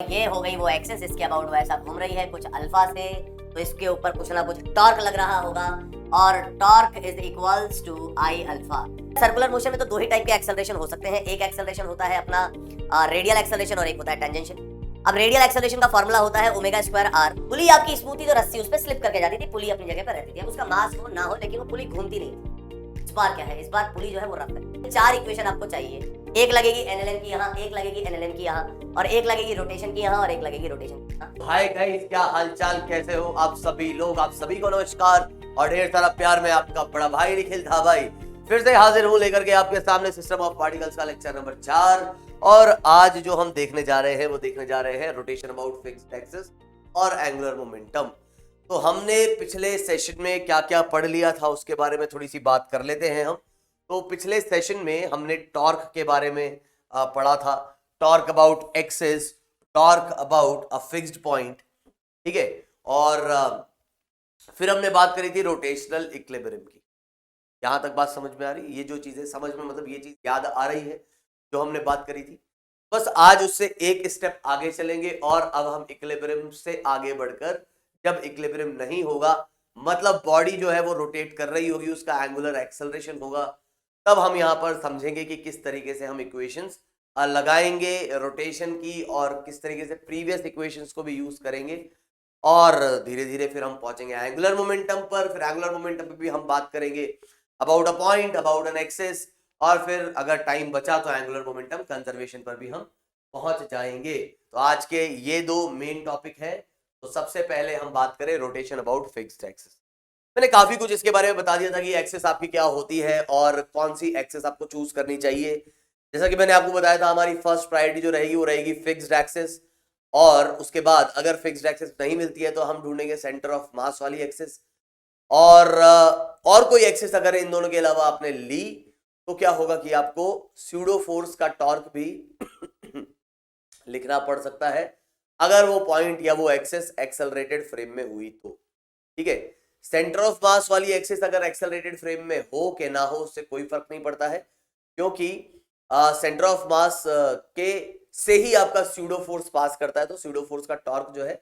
ये हो गई वो एक्सेस, इसके अबाउट वैसा घूम रही है कुछ अल्फा से, तो इसके ऊपर कुछ ना कुछ टॉर्क लग रहा होगा और torque is equals to I alpha. Circular motion में तो दो ही टाइप के एक्सेलरेशन हो सकते हैं, एक एक्सेलरेशन होता है अपना रेडियल एक्सेलरेशन और एक होता है टेंजेंशियल। अब रेडियल एक्सेलरेशन का फॉर्मूला होता है ओमेगा स्क्वायर आर। पुली आपकी स्मूथ थी तो रस्सी उस पर स्लिप करके जाती थी, पुली अपनी जगह पर रहती थी। अब उसका मास हो ना हो लेकिन वो पुली घूमती नहीं थी। इस बार क्या है, इस बार पुली जो है वो रफ है। चार इक्वेशन आपको चाहिए, एक लगेगी एनएलएम की यहाँ, एक लगेगी एनएलएम की यहाँ, और एक लगेगी रोटेशन की यहाँ, और एक लगेगी रोटेशन की यहाँ। हाय गाइस, क्या हालचाल, कैसे हो आप सभी लोग? आप सभी को नमस्कार और ढेर सारा प्यार में आपका बड़ा भाई निखिल था भाई फिर से हाजिर हूँ लेकर के आपके सामने सिस्टम ऑफ पार्टिकल्स का लेक्चर नंबर 4। और आज जो हम देखने जा रहे हैं वो देखने जा रहे हैं रोटेशन अबाउट फिक्स्ड एक्सिस और एंगुलर मोमेंटम। तो हमने पिछले सेशन में क्या क्या पढ़ लिया था उसके बारे में थोड़ी सी बात कर लेते हैं हम। तो पिछले सेशन में हमने टॉर्क के बारे में पढ़ा था, torque about axis, torque about a fixed point, ठीक है। और फिर हमने बात करी थी रोटेशनल इक्विलिब्रियम की। यहां तक बात समझ में आ रही? ये जो चीजें समझ में, मतलब ये चीज याद आ रही है जो हमने बात करी थी। बस आज उससे एक स्टेप आगे चलेंगे और अब हम इक्विलिब्रियम से आगे बढ़कर, जब इक्विलिब्रियम नहीं होगा मतलब बॉडी जो है वो रोटेट कर रही होगी, उसका एंगुलर एक्सेलरेशन होगा, तब हम यहाँ पर समझेंगे कि किस तरीके से हम इक्वेशंस लगाएंगे रोटेशन की और किस तरीके से प्रीवियस इक्वेशंस को भी यूज करेंगे। और धीरे धीरे फिर हम पहुंचेंगे एंगुलर मोमेंटम पर। फिर एंगुलर मोमेंटम पे भी हम बात करेंगे about a point, about an axis, और फिर अगर टाइम बचा तो एंगुलर मोमेंटम कंजर्वेशन पर भी हम पहुंच जाएंगे। तो आज के ये दो मेन टॉपिक है। तो सबसे पहले हम बात करें रोटेशन अबाउट फिक्स्ड एक्सिस। मैंने काफी कुछ इसके बारे में बता दिया था कि एक्सिस आपकी क्या होती है और कौन सी एक्सिस आपको चूज करनी चाहिए। जैसा कि मैंने आपको बताया था, हमारी फर्स्ट प्रायोरिटी जो रहेगी वो रहेगी फिक्स्ड एक्सिस, और उसके बाद अगर फिक्स्ड एक्सिस नहीं मिलती है तो हम ढूंढेंगे सेंटर ऑफ मास वाली एक्सिस। और कोई एक्सिस अगर इन दोनों के अलावा आपने ली तो क्या होगा कि आपको स्यूडो फोर्स का टॉर्क भी लिखना पड़ सकता है अगर वो पॉइंट या वो एक्सिस एक्सेलरेटेड फ्रेम में हुई तो, ठीक है। सेंटर ऑफ मास वाली एक्सिस अगर एक्सेलरेटेड फ्रेम में हो के ना हो उससे कोई फर्क नहीं पड़ता है, क्योंकि सेंटर ऑफ मास के से ही आपका स्यूडो फोर्स पास करता है। तो स्यूडो फोर्स का टॉर्क जो है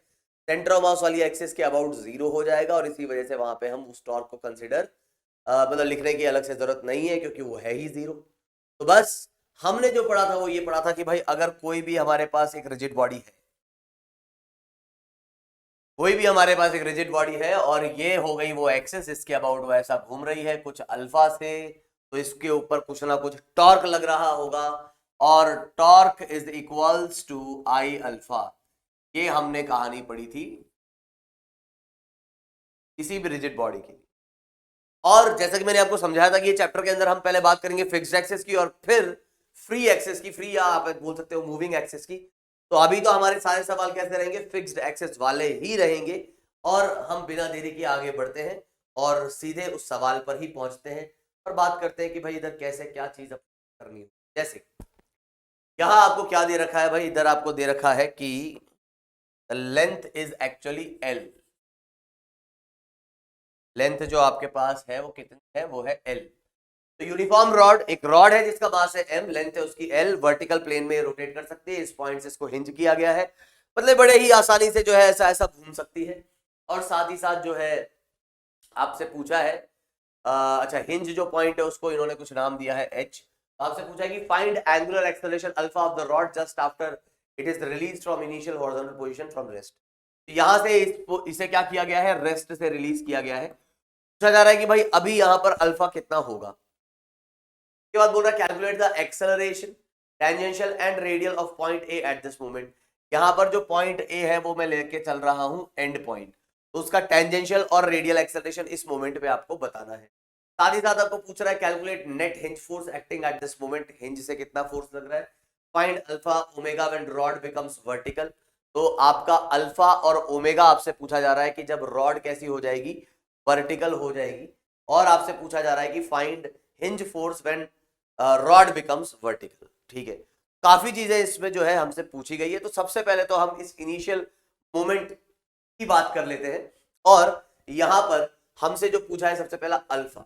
सेंटर ऑफ मास वाली एक्सिस के अबाउट 0 हो जाएगा, और इसी वजह से वहां पे हम उस टॉर्क को कंसिडर मतलब लिखने की अलग से जरूरत नहीं है क्योंकि वो है ही 0। तो बस हमने जो पढ़ा था वो ये पढ़ा था कि भाई अगर कोई भी हमारे पास एक रिजिड बॉडी है, कोई भी हमारे पास एक रिजिड बॉडी है और ये हो गई वो एक्सिस, इसके अबाउट वो ऐसा घूम रही है कुछ अल्फा से, तो इसके ऊपर कुछ ना कुछ टॉर्क लग रहा होगा और torque is equals to I alpha. ये हमने कहानी पढ़ी थी किसी भी रिजिड बॉडी की। और जैसा कि मैंने आपको समझाया था कि ये चैप्टर के अंदर हम पहले बात करेंगे फिक्स्ड एक्सिस की और फिर फ्री एक्सिस की, फ्री या आप बोल सकते हो मूविंग एक्सिस की। तो अभी तो हमारे सारे सवाल कैसे रहेंगे, फिक्स्ड एक्सिस वाले ही रहेंगे। और हम बिना देरी के आगे बढ़ते हैं और सीधे उस सवाल पर ही पहुंचते हैं और बात करते हैं कि भाई इधर कैसे क्या चीज करनी है। जैसे यहां आपको क्या दे रखा है भाई, इधर आपको दे रखा है कि length is actually L. Length जो आपके पास है वो कितनी है, वो है एल। तो यूनिफॉर्म रॉड, एक रॉड है जिसका मास है m, लेंथ है उसकी l, वर्टिकल प्लेन में रोटेट कर सकती है। इस पॉइंट से इसको हिंज किया गया है, मतलब बड़े ही आसानी से जो है ऐसा ऐसा घूम सकती है। और साथ ही साथ जो है आपसे पूछा है अच्छा हिंज जो पॉइंट है उसको इन्होंने कुछ नाम दिया है h। आपसे पूछा है कि find angular acceleration alpha of the rod just after it is release from initial horizontal position from rest. यहां से इसे क्या किया गया है, रेस्ट से रिलीज किया गया है। पूछा जा रहा है कि भाई अभी यहां पर अल्फा कितना होगा। के बाद बोल रहा है calculate the acceleration tangential and radial of point A at this moment. यहां पर जो पॉइंट ए है वो मैं लेके चल रहा हूं एंड पॉइंट, तो उसका टेंजेंशियल और रेडियल एक्सेलरेशन इस मोमेंट पे आपको बताना है। साथ ही साथ आपको पूछ रहा है calculate net hinge force acting at this moment, hinge से कितना फोर्स लग रहा है। Find alpha omega when rod becomes vertical. तो आपका अल्फा और ओमेगा आपसे पूछा जा रहा है कि जब रॉड कैसी हो जाएगी, वर्टिकल हो जाएगी। और आपसे पूछा जा रहा है कि find hinge force when rod becomes vertical, ठीक है। काफी चीजें इसमें जो है हमसे पूछी गई है। तो सबसे पहले तो हम इस इनिशियल मोमेंट की बात कर लेते हैं और यहां पर हमसे जो पूछा है सबसे पहला अल्फा।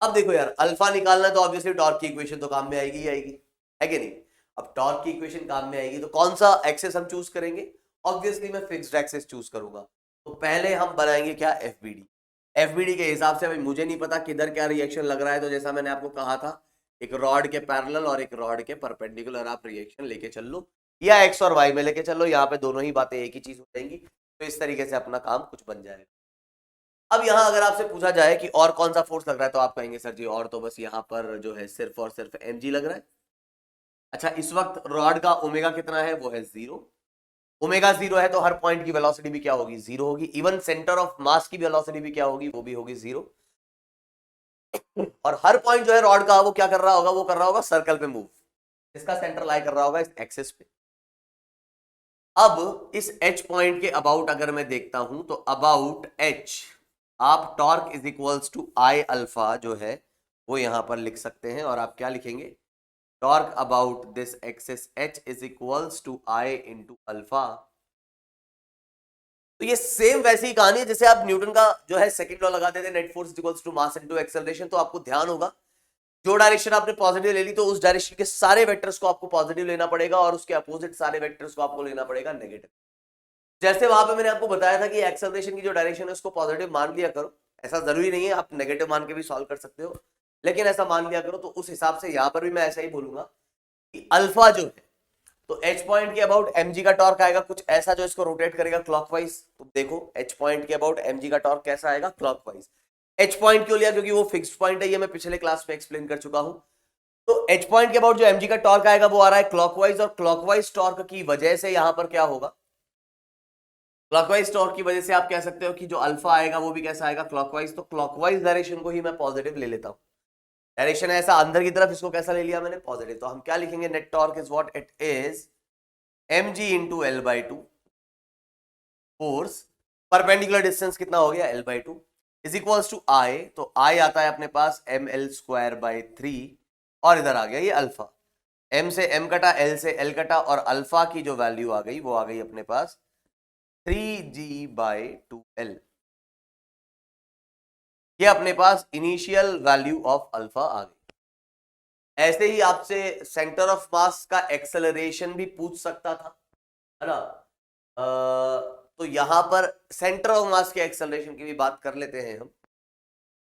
अब देखो यार, अल्फा निकालना तो ऑब्वियसली टॉर्क की इक्वेशन तो काम में आएगी ही आएगी, है कि नहीं। अब टॉर्क की इक्वेशन काम में आएगी तो कौन सा एक्सेस हम चूज करेंगे? ऑब्वियसली मैं फिक्स्ड एक्सेस चूज करूंगा। तो पहले हम बनाएंगे क्या? एफबीडी। एफबीडी के हिसाब से भाई मुझे नहीं पता किधर क्या रिएक्शन लग रहा है, तो जैसा मैंने आपको कहा था एक रॉड के पैरेलल और एक रॉड के परपेंडिकुलर आप रिएक्शन लेके चल लो, या एक्स और वाई में लेके चलो, यहाँ पे दोनों ही बातें एक ही चीज हो जाएंगी। तो इस तरीके से अपना काम कुछ बन जाएगा। अब यहाँ अगर आपसे पूछा जाए कि और कौन सा फोर्स लग रहा है, तो आप कहेंगे सर जी और तो बस यहाँ पर जो है सिर्फ और सिर्फ mg लग रहा है। अच्छा, इस वक्त रॉड का ओमेगा कितना है? वो है 0। ओमेगा 0 है तो हर पॉइंट की वेलोसिटी भी क्या होगी? 0 होगी। इवन सेंटर ऑफ मास की वेलोसिटी भी क्या होगी? वो भी होगी 0। और हर पॉइंट जो है रॉड का वो क्या कर रहा होगा? वो कर रहा होगा सर्कल पे मूव। इसका सेंटर लाई कर रहा होगा इस एक्सिस पे। अब इस एच पॉइंट के अबाउट अगर मैं देखता हूं तो अबाउट एच आप torque is equals to I alpha जो है वो यहां पर लिख सकते हैं। और आप क्या लिखेंगे? Torque about this axis h is equals to I into alpha. तो ये सेम वैसी ही कहानी है जैसे आप न्यूटन का जो है सेकंड लॉ लगाते थे, net force equals to mass into acceleration. तो आपको ध्यान होगा जो डायरेक्शन आपने पॉजिटिव ले ली तो उस डायरेक्शन के सारे वेक्टर्स को आपको पॉजिटिव लेना पड़ेगा और उसके अपोजिट सारे वेक्टर्स को आपको लेना पड़ेगा नेगेटिव। जैसे वहां पे मैंने आपको बताया था कि एक्सेलरेशन की जो डायरेक्शन है उसको पॉजिटिव मान लिया करो। ऐसा जरूरी नहीं है, आप नेगेटिव मान के भी सॉल्व कर सकते हो, लेकिन ऐसा मान लिया करो। तो उस हिसाब से यहां पर भी मैं ऐसा ही बोलूंगा कि अल्फा जो है तो एच पॉइंट के अबाउट mg का टॉर्क आएगा कुछ ऐसा जो इसको रोटेट करेगा क्लॉकवाइज। तो देखो एच पॉइंट के अबाउट mg का टॉर्क कैसा आएगा? क्लॉकवाइज। एच पॉइंट क्यों लिया? क्योंकि वो फिक्स्ड पॉइंट है, ये मैं पिछले क्लास में एक्सप्लेन कर चुका हूं। तो एच पॉइंट के अबाउट जो mg का टॉर्क आएगा वो आ रहा है क्लॉकवाइज, और क्लॉकवाइज टॉर्क की वजह से यहां पर क्या होगा? क्लॉकवाइज टॉर्क की वजह से आप कह सकते हो कि जो अल्फा आएगा वो भी कैसा आएगा? क्लॉकवाइज। तो क्लॉकवाइज डायरेक्शन को ही मैं पॉजिटिव ले लेता हूं। डायरेक्शन ऐसा अंदर की तरफ, इसको कैसा ले लिया मैंने? पॉजिटिव। तो हम क्या लिखेंगे? Net torque is what it is mg into l by to. Force perpendicular distance कितना हो गया? l/2 इज इक्वल्स टू आई। तो आई आता है अपने पास ml स्क्वायर बाई 3, और इधर आ गया ये अल्फा। m से m कटा, l से l कटा, और अल्फा की जो वैल्यू आ गई वो आ गई अपने पास 3g/2l। ये अपने पास इनिशियल वैल्यू ऑफ अल्फा आ गई। ऐसे ही आपसे सेंटर ऑफ मास का एक्सेलरेशन भी पूछ सकता था, है ना? तो यहां पर सेंटर ऑफ मास के एक्सेलरेशन की भी बात कर लेते हैं हम।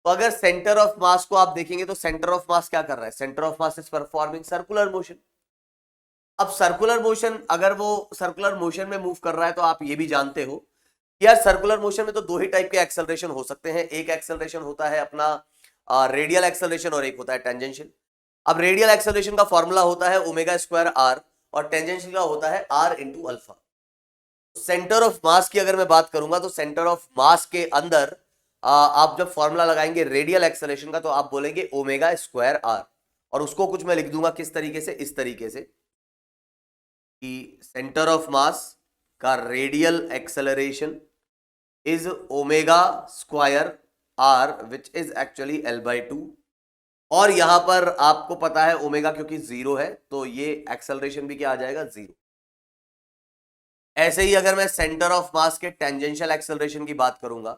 तो अगर सेंटर ऑफ मास को आप देखेंगे तो सेंटर ऑफ मास क्या कर रहा है? Centre of mass is performing circular motion. अब सर्कुलर मोशन, अगर वो सर्कुलर मोशन में मूव कर रहा है तो आप ये भी जानते हो कि यार सर्कुलर मोशन में तो दो ही टाइप के एक्सेलरेशन हो सकते हैं। एक एक्सेलरेशन होता है अपना रेडियल एक्सेलरेशन और एक होता है टेंजेंशियल। अब रेडियल एक्सेलरेशन का फॉर्मूला होता है ओमेगा स्क्वायर आर, और टेंजेंशियल का होता है r into alpha. Centre of mass की अगर मैं बात करूंगा तो सेंटर ऑफ मास के अंदर आप जब फॉर्मूला लगाएंगे रेडियल एक्सेलरेशन का तो आप बोलेंगे ओमेगा स्क्वायर आर, और उसको कुछ मैं लिख दूंगा किस तरीके से? इस तरीके से कि सेंटर ऑफ मास का radial acceleration is omega square r which is actually l/2। और यहां पर आपको पता है ओमेगा क्योंकि 0 है तो ये एक्सेलरेशन भी क्या आ जाएगा? 0। ऐसे ही अगर मैं सेंटर ऑफ मास के टेंजेंशियल एक्सेलरेशन की बात करूंगा,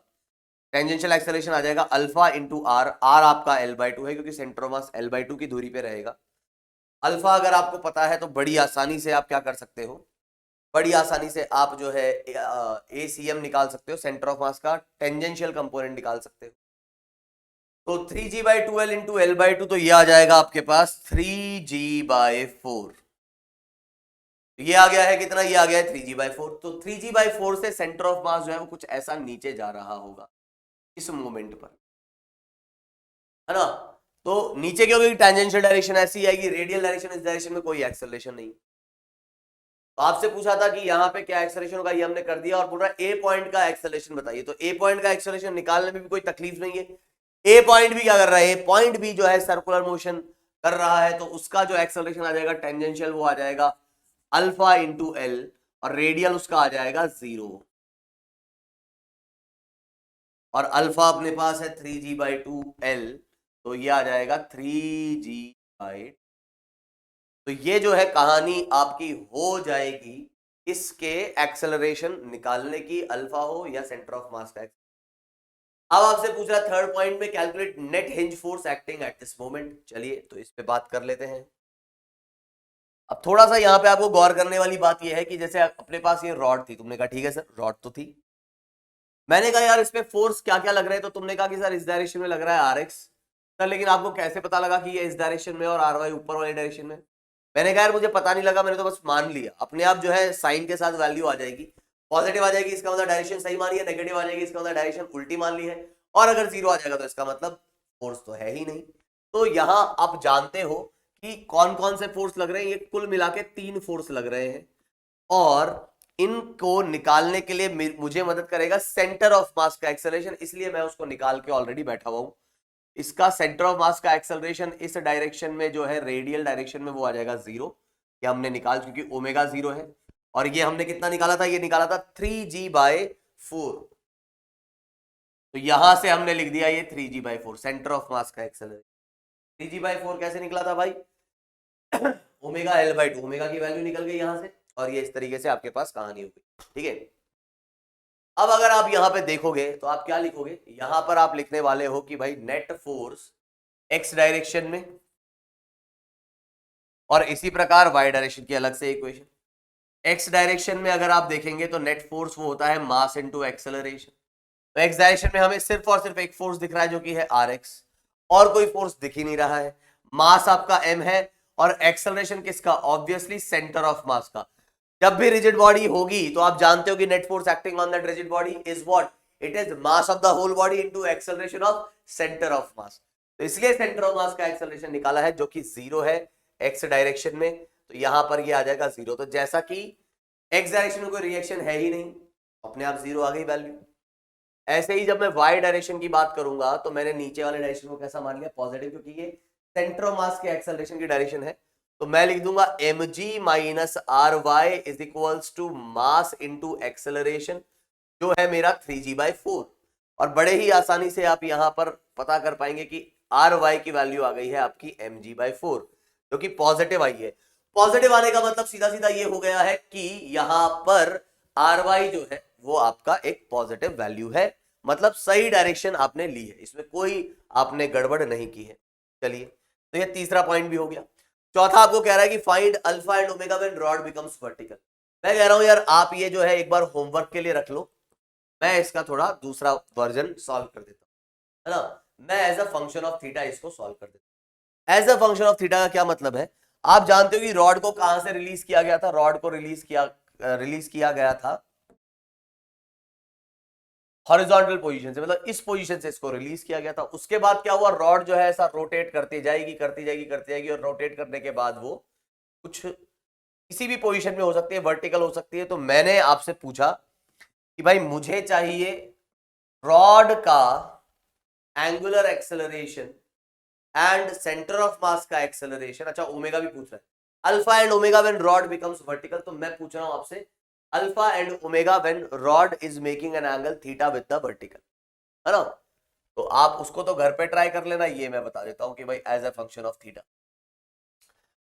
टेंजेंशियल एक्सेलरेशन आ जाएगा अल्फा इंटू आर। आर आपका l/2 है क्योंकि सेंटर ऑफ मास l/2 की दूरी पे रहेगा। अल्फा अगर आपको पता है तो बड़ी आसानी से आप क्या कर सकते हो? बड़ी आसानी से आप जो है ACM निकाल सकते हो, सेंटर ऑफ मास का टेंजेंशियल कंपोनेंट निकाल सकते हो। तो 3g/2l इंटू l/2, तो ये आ जाएगा आपके पास 3g/4। ये आ गया है कितना? ये आ गया है 3g/4। तो 3g/4 से सेंटर ऑफ मास जो है वो कुछ ऐसा नीचे जा रहा होगा इस मोमेंट पर, है ना? तो नीचे क्योंकि टेंजेंशियल डायरेक्शन ऐसी आएगी, रेडियल डायरेक्शन इस डायरेक्शन में कोई एक्सेलरेशन नहीं। तो आपसे पूछा था कि यहाँ पे क्या एक्सेलरेशन होगा, ये हमने कर दिया। और बोल रहा है ए पॉइंट का एक्सेलरेशन बताइए। तो ए पॉइंट का एक्सेलरेशन निकालने में भी कोई तकलीफ नहीं है। ए पॉइंट भी क्या कर रहा है? ए पॉइंट भी जो है सर्कुलर मोशन कर रहा है, तो उसका जो एक्सेलरेशन आ जाएगा टेंजेंशियल वो आ जाएगा अल्फा इंटू एल, और रेडियल उसका आ जाएगा 0। और अल्फा अपने पास है 3g/2l, तो ये आ जाएगा 3g/। तो ये जो है कहानी आपकी हो जाएगी इसके एक्सेलरेशन निकालने की, अल्फा हो या सेंटर ऑफ मास का। अब आपसे पूछ रहा है थर्ड पॉइंट में calculate net hinge force acting at this moment. चलिए तो इस पे बात कर लेते हैं। अब थोड़ा सा यहाँ पे आपको गौर करने वाली बात यह है कि जैसे अपने पास ये रॉड थी, तुमने कहा ठीक है सर रॉड तो थी, मैंने कहा यार इसमें फोर्स क्या क्या लग रहे हैं, तो तुमने कहा कि सर इस डायरेक्शन में लग रहा है आर एक्स। सर लेकिन आपको कैसे पता लगा कि ये इस डायरेक्शन में और आर वाई ऊपर वाली डायरेक्शन में? मैंने कहा यार मुझे पता नहीं लगा, मैंने तो बस मान लिया। अपने आप जो है साइन के साथ वैल्यू आ जाएगी, पॉजिटिव आ जाएगी इसका मतलब डायरेक्शन सही मानी है, नेगेटिव आ जाएगी इसका मतलब डायरेक्शन उल्टी मान ली है, और अगर जीरो आ जाएगा तो इसका मतलब फोर्स तो है ही नहीं। तो यहां आप जानते हो कि कौन कौन से फोर्स लग रहे हैं, ये कुल मिला के 3 फोर्स लग रहे हैं, और इनको निकालने के लिए मुझे मदद करेगा सेंटर ऑफ मास का एक्सेलरेशन, इसलिए मैं उसको निकाल के ऑलरेडी बैठा हुआ हूं। इसका सेंटर ऑफ मास का एक्सेलरेशन इस डायरेक्शन में जो है रेडियल डायरेक्शन में वो आ जाएगा 0, ये हमने निकाल, क्योंकि ओमेगा 0 है, और ये हमने कितना निकाला था, ये निकाला था 3g/4। तो यहां से हमने लिख दिया ये 3g/4 सेंटर ऑफ मास का एक्सेलरेशन। 3g/4 कैसे निकला था भाई? ओमेगा L/2, ओमेगा की वैल्यू निकल गई यहां से, और ये इस तरीके से आपके पास कहानी हो गई। ठीक है, अब अगर आप यहां पे देखोगे तो आप क्या लिखोगे, यहां पर आप लिखने वाले हो कि भाई नेट फोर्स एक्स डायरेक्शन में, और इसी प्रकार वाई डायरेक्शन की अलग से इक्वेशन। एक्स डायरेक्शन में अगर आप देखेंगे तो नेट फोर्स वो होता है मास इनटू एक्सेलरेशन। तो एक्स डायरेक्शन में हमें सिर्फ और सिर्फ एक फोर्स दिख रहा है जो कि है आर एक्स, और कोई फोर्स दिख ही नहीं रहा है। मास आपका एम है, और एक्सेलरेशन किसका? ऑब्वियसली सेंटर ऑफ मास का। जब भी रिजिड बॉडी होगी तो आप जानते हो कि net force acting on that rigid body is what? It is mass of the whole body into acceleration of centre of mass. तो इसलिए सेंटर ऑफ मास का एक्सेलरेशन निकाला है जो कि 0 है एक्स डायरेक्शन में, तो यहां पर ये आ जाएगा 0। तो जैसा कि एक्स डायरेक्शन में कोई रिएक्शन है ही नहीं, अपने आप 0 आ गई वैल्यू। ऐसे ही जब मैं वाई डायरेक्शन की बात करूंगा तो मैंने नीचे वाले डायरेक्शन को कैसा मान लिया? पॉजिटिव, क्योंकि ये सेंटर ऑफ मास के एक्सेलरेशन की डायरेक्शन है। तो मैं लिख दूंगा mg minus r y is equals to mass into acceleration, जो है मेरा 3g/4। और बड़े ही आसानी से आप यहां पर पता कर पाएंगे कि आर वाई की वैल्यू आ गई है आपकी mg/4, जो कि पॉजिटिव आई है। पॉजिटिव आने का मतलब सीधा सीधा ये हो गया है कि यहां पर आर वाई जो है वो आपका एक पॉजिटिव वैल्यू है, मतलब सही डायरेक्शन आपने ली है, इसमें कोई आपने गड़बड़ नहीं की है। चलिए, तो ये तीसरा पॉइंट भी हो गया। चौथा आपको कह रहा है कि find alpha and omega when rod becomes vertical. मैं कह रहा हूं यार आप ये जो है एक बार होमवर्क के लिए रख लो, मैं इसका थोड़ा दूसरा वर्जन सॉल्व कर देता हूं, है ना। मैं as a function of theta इसको सॉल्व कर देता हूं। As a function of theta का क्या मतलब है? आप जानते हो कि रॉड को कहां से रिलीज किया गया था? रॉड को रिलीज किया गया था हॉरिजॉन्टल पोजीशन से, मतलब इस पोजीशन से इसको रिलीज किया गया था। उसके बाद क्या हुआ? रॉड जो है ऐसा रोटेट करती जाएगी करती जाएगी करती जाएगी, और रोटेट करने के बाद वो कुछ किसी भी पोजीशन में हो सकती है, वर्टिकल हो सकती है। तो मैंने आपसे पूछा कि भाई मुझे चाहिए रॉड का angular acceleration and centre of mass का एक्सेलरेशन। अच्छा, ओमेगा भी पूछ रहा है, alpha and omega when rod becomes vertical. तो मैं पूछ रहा हूं आपसे alpha and omega when rod is making an angle theta with the vertical, है ना। तो आप उसको तो घर पे ट्राई कर लेना, ये मैं बता देता हूं कि भाई as a function of theta.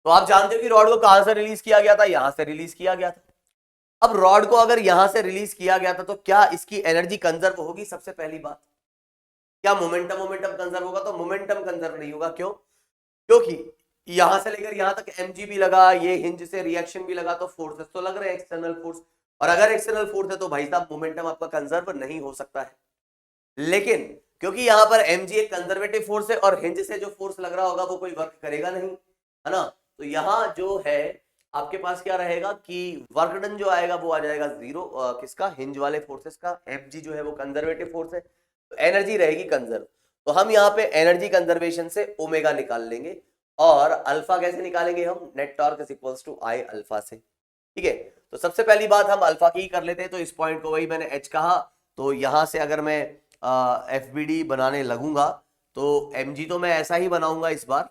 तो आप जानते हो कि रॉड को कहां से रिलीज किया गया था? यहां से रिलीज किया गया था। अब रॉड को अगर यहां से रिलीज किया गया था तो क्या इसकी एनर्जी कंजर्व होगी? सबसे पहली बात, क्या मोमेंटम कंजर्व होगा? तो मोमेंटम कंजर्व नहीं होगा। क्यों? क्योंकि यहां से लेकर यहां तक mg भी लगा, ये हिंज से रिएक्शन भी लगा, तो फोर्सेस तो लग रहे हैं एक्सटर्नल फोर्स, और अगर एक्सटर्नल फोर्स है तो भाई साहब मोमेंटम आपका कंजर्व नहीं हो सकता है। लेकिन क्योंकि यहां पर mg एक कंजर्वेटिव फोर्स है और हिंज से जो फोर्स लग रहा होगा वो कोई वर्क करेगा नहीं, है ना। तो यहां जो है आपके पास क्या रहेगा कि वर्क डन जो आएगा वो आ जाएगा 0, किसका? हिंज वाले फोर्सेस का। mg जो है वो कंजर्वेटिव फोर्स है, तो एनर्जी रहेगी कंजर्व। तो हम यहाँ पे एनर्जी कंजर्वेशन से ओमेगा निकाल लेंगे, और अल्फा कैसे निकालेंगे हम? Net torque is equals to I alpha से। ठीक है, तो सबसे पहली बात हम अल्फा की ही कर लेते हैं। तो इस पॉइंट को वही मैंने एच कहा, तो यहां से अगर मैं एफ बी डी बनाने लगूंगा तो एम जी तो मैं ऐसा ही बनाऊंगा इस बार,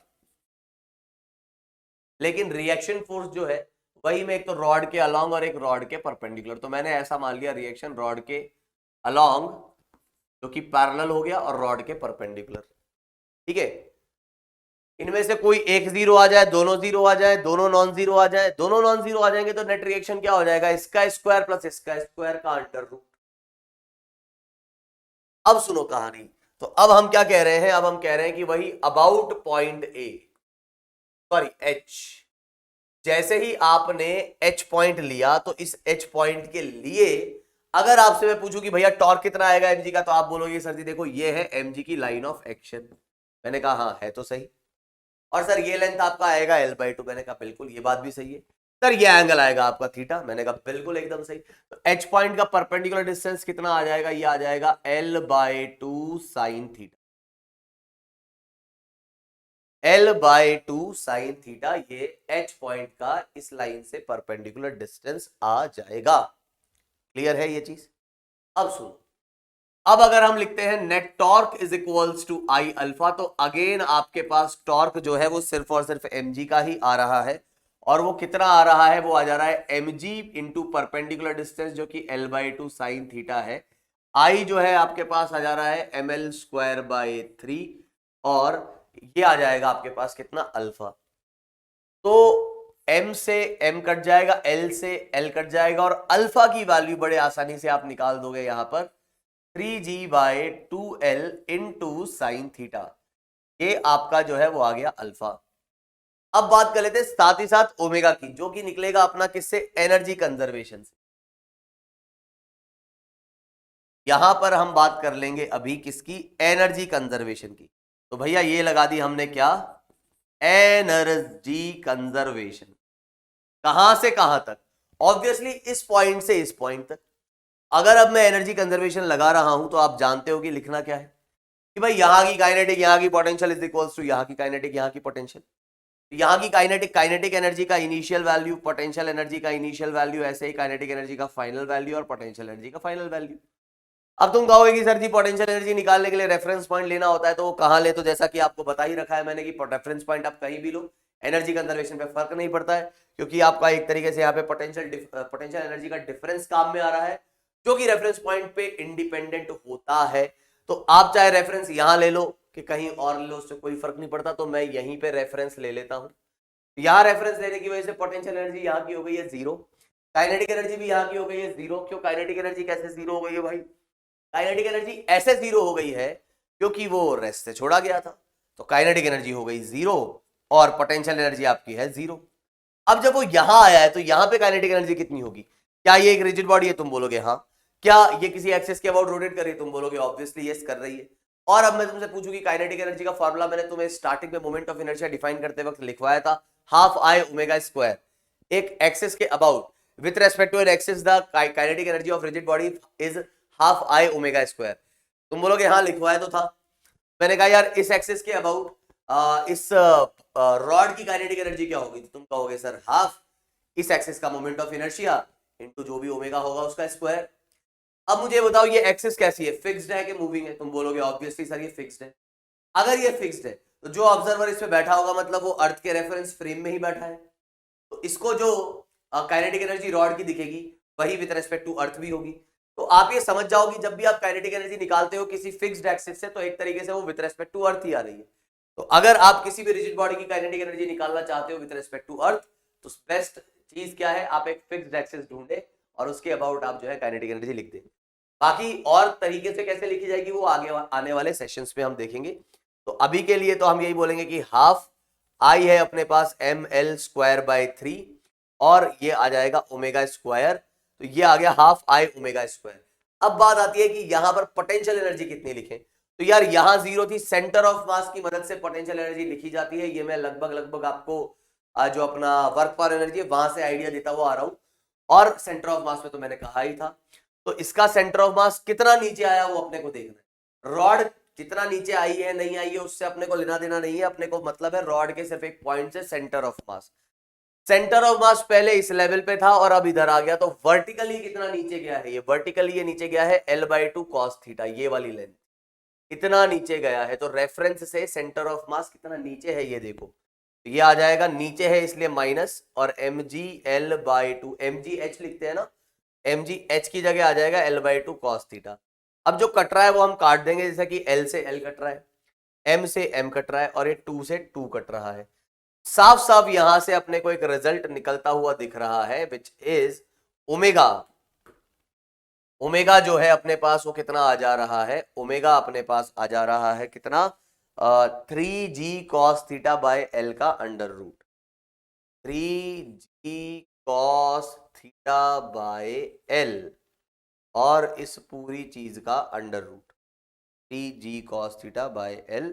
लेकिन रिएक्शन फोर्स जो है वही मैं एक तो रॉड के अलोंग और एक रॉड के परपेंडिकुलर। तो मैंने ऐसा मान लिया रिएक्शन रॉड के अलोंग जो कि पैरेलल हो गया, और रॉड के परपेंडिकुलर। ठीक है, इनमें से कोई एक 0 आ जाए, दोनों 0 आ जाए, दोनों नॉन 0 आ जाए, दोनों नॉन 0 आ जाएंगे तो नेट रिएक्शन क्या हो जाएगा? इसका स्क्वायर प्लस इसका स्क्वायर का अंडर रूट। अब सुनो कहानी। तो अब हम क्या कह रहे हैं? अब हम कह रहे हैं कि वही about point A, sorry H, जैसे ही आपने एच पॉइंट लिया तो इस एच पॉइंट के लिए अगर आपसे मैं पूछूं कि भैया टॉर्क कितना आएगा एमजी का, तो आप बोलोगे सर जी देखो ये है एमजी की लाइन ऑफ एक्शन। मैंने कहा हाँ है तो सही। और सर ये लेंथ आपका आएगा L/2। मैंने कहा बिल्कुल ये बात भी सही है। सर ये एंगल आएगा आपका थीटा। मैंने कहा बिल्कुल एकदम सही। तो एच पॉइंट का परपेंडिकुलर डिस्टेंस कितना आ जाएगा, ये आ जाएगा L/2 sine theta. L/2 sine theta, ये एच पॉइंट का इस लाइन से परपेंडिकुलर डिस्टेंस आ जाएगा। क्लियर है ये चीज? अब सुनो, अब अगर हम लिखते हैं net torque is equals to I alpha, तो अगेन आपके पास टॉर्क जो है वो सिर्फ और सिर्फ mg का ही आ रहा है। और वो कितना आ रहा है, वो आ जा रहा है mg इंटू परपेंडिकुलर डिस्टेंस जो कि L/2 साइन थीटा है। आई जो है आपके पास आ जा रहा है ml²/3 और ये आ जाएगा आपके पास कितना, अल्फा। तो m से m कट जाएगा, l से l कट जाएगा और अल्फा की वैल्यू बड़े आसानी से आप निकाल दोगे यहां पर 3g/2l इंटू साइन थीटा। ये आपका जो है वो आ गया अल्फा। अब बात कर लेते हैं साथ ही साथ ओमेगा की, जो कि निकलेगा अपना किससे, एनर्जी कंजर्वेशन से। यहां पर हम बात कर लेंगे अभी किसकी, एनर्जी कंजर्वेशन की। तो भैया ये लगा दी हमने क्या, एनर्जी कंजर्वेशन। कहां से कहां तक, ऑब्वियसली इस पॉइंट से इस पॉइंट तक। अगर अब मैं एनर्जी कंजर्वेशन लगा रहा हूं तो आप जानते हो कि लिखना क्या है कि भाई यहां की काइनेटिक यहां की पोटेंशियल इज इक्वल्स टू यहां की काइनेटिक यहां की पोटेंशियल। यहां की काइनेटिक एनर्जी का इनिशियल वैल्यू, पोटेंशियल एनर्जी का इनिशियल वैल्यू, ऐसे ही काइनेटिक एनर्जी का फाइनल वैल्यू और पोटेंशियल एनर्जी का फाइनल वैल्यू। अब तुम कहोगे कि सर जी पोटेंशियल एनर्जी निकालने के लिए रेफरेंस पॉइंट लेना होता है, तो वो कहां ले, तो जैसा कि आपको बता ही रखा है मैंने कि रेफरेंस पॉइंट आप कहीं भी लो, एनर्जी कंजर्वेशन पे फर्क नहीं पड़ता है, क्योंकि आपका एक तरीके से यहाँ पे पोटेंशियल एनर्जी का डिफरेंस काम में आ रहा है, जो कि रेफरेंस पॉइंट पे इंडिपेंडेंट होता है। तो आप चाहे रेफरेंस यहां ले लो कि कहीं और ले लो, उससे कोई फर्क नहीं पड़ता। तो मैं यहीं पे रेफरेंस ले लेता हूं। यहां रेफरेंस लेने की वजह से पोटेंशियल एनर्जी यहां की हो गई है 0, काइनेटिक एनर्जी भी यहां की हो गई है 0। क्यों काइनेटिक एनर्जी कैसे 0 हो गई है भाई, काइनेटिक एनर्जी ऐसे 0 हो गई है क्योंकि वो रेस्ट से छोड़ा गया था, तो काइनेटिक एनर्जी हो गई 0 और पोटेंशियल एनर्जी आपकी है 0। अब जब वो यहां आया है तो यहां पे काइनेटिक एनर्जी कितनी होगी, क्या ये एक रिजिड बॉडी है, तुम बोलोगे हाँ। क्या ये किसी एक्सिस के अबाउट रोटेट कर रही है, तुम बोलोगे ऑब्वियसली यस कर रही है। और अब मैं तुमसे पूछूं कि काइनेटिक एनर्जी का फॉर्मूला मैंने तुम्हें स्टार्टिंग में मोमेंट ऑफ इनर्शिया डिफाइन करते वक्त लिखवाया था, हाफ आई ओमेगा स्क्वायर। एक एक्सिस के about with respect to an axis the kinetic energy of rigid body is half I omega square. तुम बोलोगे हाँ लिखवाया तो था। मैंने कहा यार इस एक्सिस के अबाउट इस रॉड की काइनेटिक एनर्जी क्या होगी, तो तुम कहोगे सर हाफ इस एक्सिस का मोमेंट ऑफ इनर्शिया इनटू जो भी ओमेगा होगा उसका स्क्वायर। अब मुझे बताओ ये एक्सिस कैसी है, फिक्स्ड है कि मूविंग है, तुम बोलोगे ऑब्वियसली सर ये फिक्स्ड है। अगर ये फिक्स्ड है तो जो ऑब्जर्वर इस पे बैठा होगा मतलब वो अर्थ के रेफरेंस फ्रेम में ही बैठा है, तो इसको जो काइनेटिक एनर्जी रॉड की दिखेगी वही विद रेस्पेक्ट टू अर्थ भी होगी। तो आप ये समझ जाओ कि जब भी आप काइनेटिक एनर्जी निकालते हो किसी फिक्स्ड एक्सिस से, तो एक तरीके से वो विद रेस्पेक्ट टू अर्थ ही आ रही है। तो अगर आप किसी भी रिजिड बॉडी की काइनेटिक एनर्जी निकालना चाहते हो विद रेस्पेक्ट टू अर्थ, तो बेस्ट चीज क्या है, आप एक फिक्स्ड एक्सिस ढूंढे और उसके अबाउट आप जो है काइनेटिक एनर्जी लिख दें। बाकी और तरीके से कैसे लिखी जाएगी वो आगे आने वाले सेशंस में हम देखेंगे। तो अभी के लिए तो हम यही बोलेंगे कि हाफ आई है अपने पास ml²/3 और ये आ जाएगा ओमेगा स्क्वायर, तो ये आ गया हाफ आई ओमेगा स्क्वायर। अब बात आती है कि यहां पर पोटेंशियल एनर्जी कितनी लिखें, तो यार यहां 0 थी, सेंटर ऑफ मास की मदद से पोटेंशियल एनर्जी लिखी जाती है। ये मैं लगभग आपको जो अपना वर्क फॉर एनर्जी है वहां से आइडिया देता हुआ आ रहा हूं। और सेंटर ऑफ मास में तो मैंने कहा ही था, तो इसका सेंटर ऑफ मास कितना नीचे आया वो अपने को देखना है। रॉड कितना नीचे आई है नहीं आई है उससे अपने को लेना देना नहीं है, अपने को मतलब है रॉड के सिर्फ एक पॉइंट से centre of mass. Centre of मास पहले इस लेवल पे था और अब इधर आ गया, तो वर्टिकली कितना नीचे गया है, ये वर्टिकली ये नीचे गया है L/2 cos थीटा, ये वाली लेंथ इतना नीचे गया है। तो रेफरेंस से सेंटर ऑफ मास कितना नीचे है ये देखो, तो ये आ जाएगा नीचे है इसलिए माइनस, और mg/L/2 mgh लिखते हैं ना, mgh की जगह आ जाएगा L/2 cos थीटा। अब जो कट रहा है वो हम काट देंगे, जैसे कि L से L कट रहा है, M से M कट रहा है और ये 2 से 2 कट रहा है। साफ साफ यहां से अपने को एक रिजल्ट निकलता हुआ दिख रहा है विच इज ओमेगा। ओमेगा जो है अपने पास वो कितना आ जा रहा है, ओमेगा अपने पास आ जा रहा है कितना 3g cos theta by L का under root. 3g cos theta by l और इस पूरी चीज का under root 3g cos theta by l।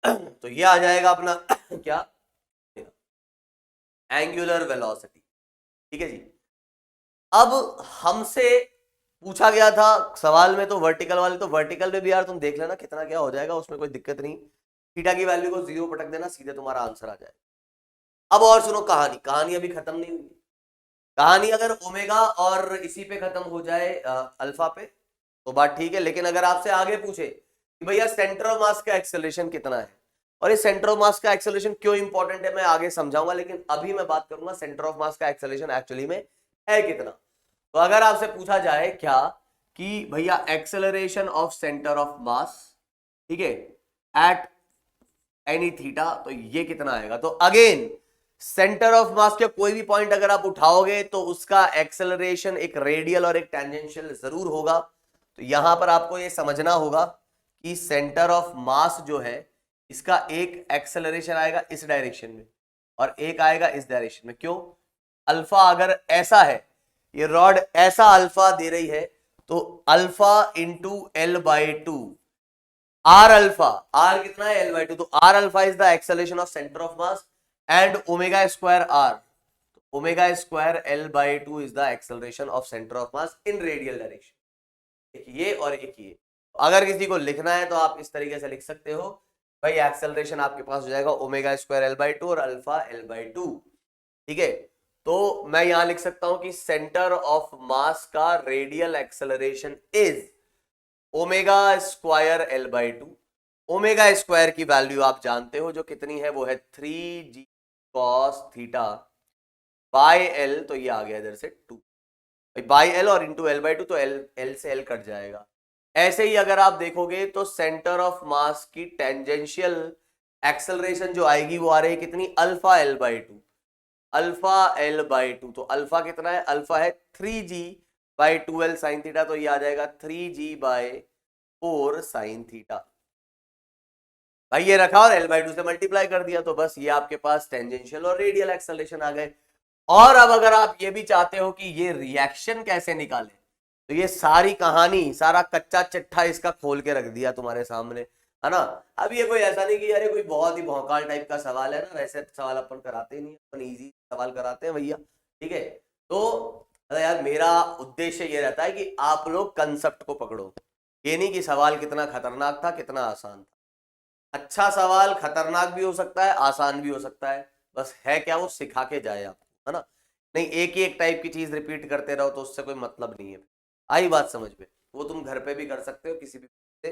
तो ये आ जाएगा अपना क्या, एंगुलर वेलोसिटी। ठीक है जी। अब हमसे पूछा गया था सवाल में तो वर्टिकल वाले, तो वर्टिकल में भी यार तुम देख लेना कितना क्या हो जाएगा, उसमें कोई दिक्कत नहीं। थीटा की वैल्यू को 0 पटक देना, सीधे तुम्हारा आंसर आ जाएगा। अब और सुनो कहानी, कहानी अभी खत्म नहीं हुई। कहानी अगर ओमेगा और इसी पे खत्म हो जाए अल्फा पे तो बात ठीक है, लेकिन अगर आपसे आगे पूछे कि भैया सेंटर ऑफ मास का एक्सेलरेशन कितना है, और इस सेंटर ऑफ मास का एक्सेलरेशन क्यों इंपॉर्टेंट है मैं आगे समझाऊंगा, लेकिन अभी मैं बात करूंगा सेंटर ऑफ मास का एक्सेलरेशन एक्चुअली में है कितना। तो अगर आपसे पूछा जाए क्या कि भैया एक्सेलरेशन ऑफ सेंटर ऑफ मास, ठीक है, एट एनी थीटा, तो ये कितना आएगा। तो अगेन सेंटर ऑफ मास के कोई भी पॉइंट अगर आप उठाओगे तो उसका एक्सेलरेशन एक रेडियल और एक टेंजेंशियल जरूर होगा। तो यहां पर आपको ये समझना होगा कि सेंटर ऑफ मास जो है इसका एक एक्सेलरेशन आएगा इस डायरेक्शन में और एक आएगा इस डायरेक्शन में। क्यों, अल्फा अगर ऐसा है, ये रॉड ऐसा अल्फा दे रही है, तो alpha into l by two, r alpha, r कितना है एल बाई टू, तो r alpha is the acceleration of centre of mass and omega square r, omega square l by two is the acceleration of centre of mass in radial direction. एक ये और एक ये। अगर किसी को लिखना है तो आप इस तरीके से लिख सकते हो भाई, एक्सेलरेशन आपके पास हो जाएगा omega square l by to और अल्फा एल बाई टू। ठीक है, तो मैं यहां लिख सकता हूं कि सेंटर ऑफ मास का radial acceleration is omega square l by to. Omega square की वैल्यू आप जानते हो जो कितनी है, वो है 3g cos theta by L, तो ये आ गया इधर से 2 बाई एल और इंटू एल बाई टू, तो एल से एल कट जाएगा। ऐसे ही अगर आप देखोगे तो सेंटर ऑफ मास की टेंजेंशियल एक्सेलरेशन जो आएगी वो आ रही है कितनी, alpha L by to, alpha L by two. तो अल्फा कितना है, अल्फा है 3g by 2l sine theta, तो ये आ जाएगा 3g बाय 4 साइन थीटा। भाई ये रखा और एल बाई टू से मल्टीप्लाई कर दिया, तो बस ये आपके पास टेंजेंशियल और रेडियल एक्सेलरेशन आ गए। और अब अगर आप ये भी चाहते हो कि ये रिएक्शन कैसे निकाले, तो ये सारी कहानी, सारा कच्चा चिट्ठा इसका खोल के रख दिया तुम्हारे सामने, है ना। अब ये कोई ऐसा नहीं कि अरे कोई बहुत ही भौकाल टाइप का सवाल है ना, वैसे सवाल अपन कराते ही नहीं, अपन इजी सवाल कराते हैं भैया। ठीक है, तो यार मेरा उद्देश्य ये रहता है कि आप लोग कंसेप्ट को पकड़ो, ये नहीं कि सवाल कितना खतरनाक था कितना आसान था। अच्छा सवाल खतरनाक भी हो सकता है, आसान भी हो सकता है, बस है क्या वो सिखा के जाए आपको, है ना। नहीं एक ही एक टाइप की चीज रिपीट करते रहो तो उससे कोई मतलब नहीं है। आई बात समझ में, वो तुम घर पे भी कर सकते हो किसी भी से।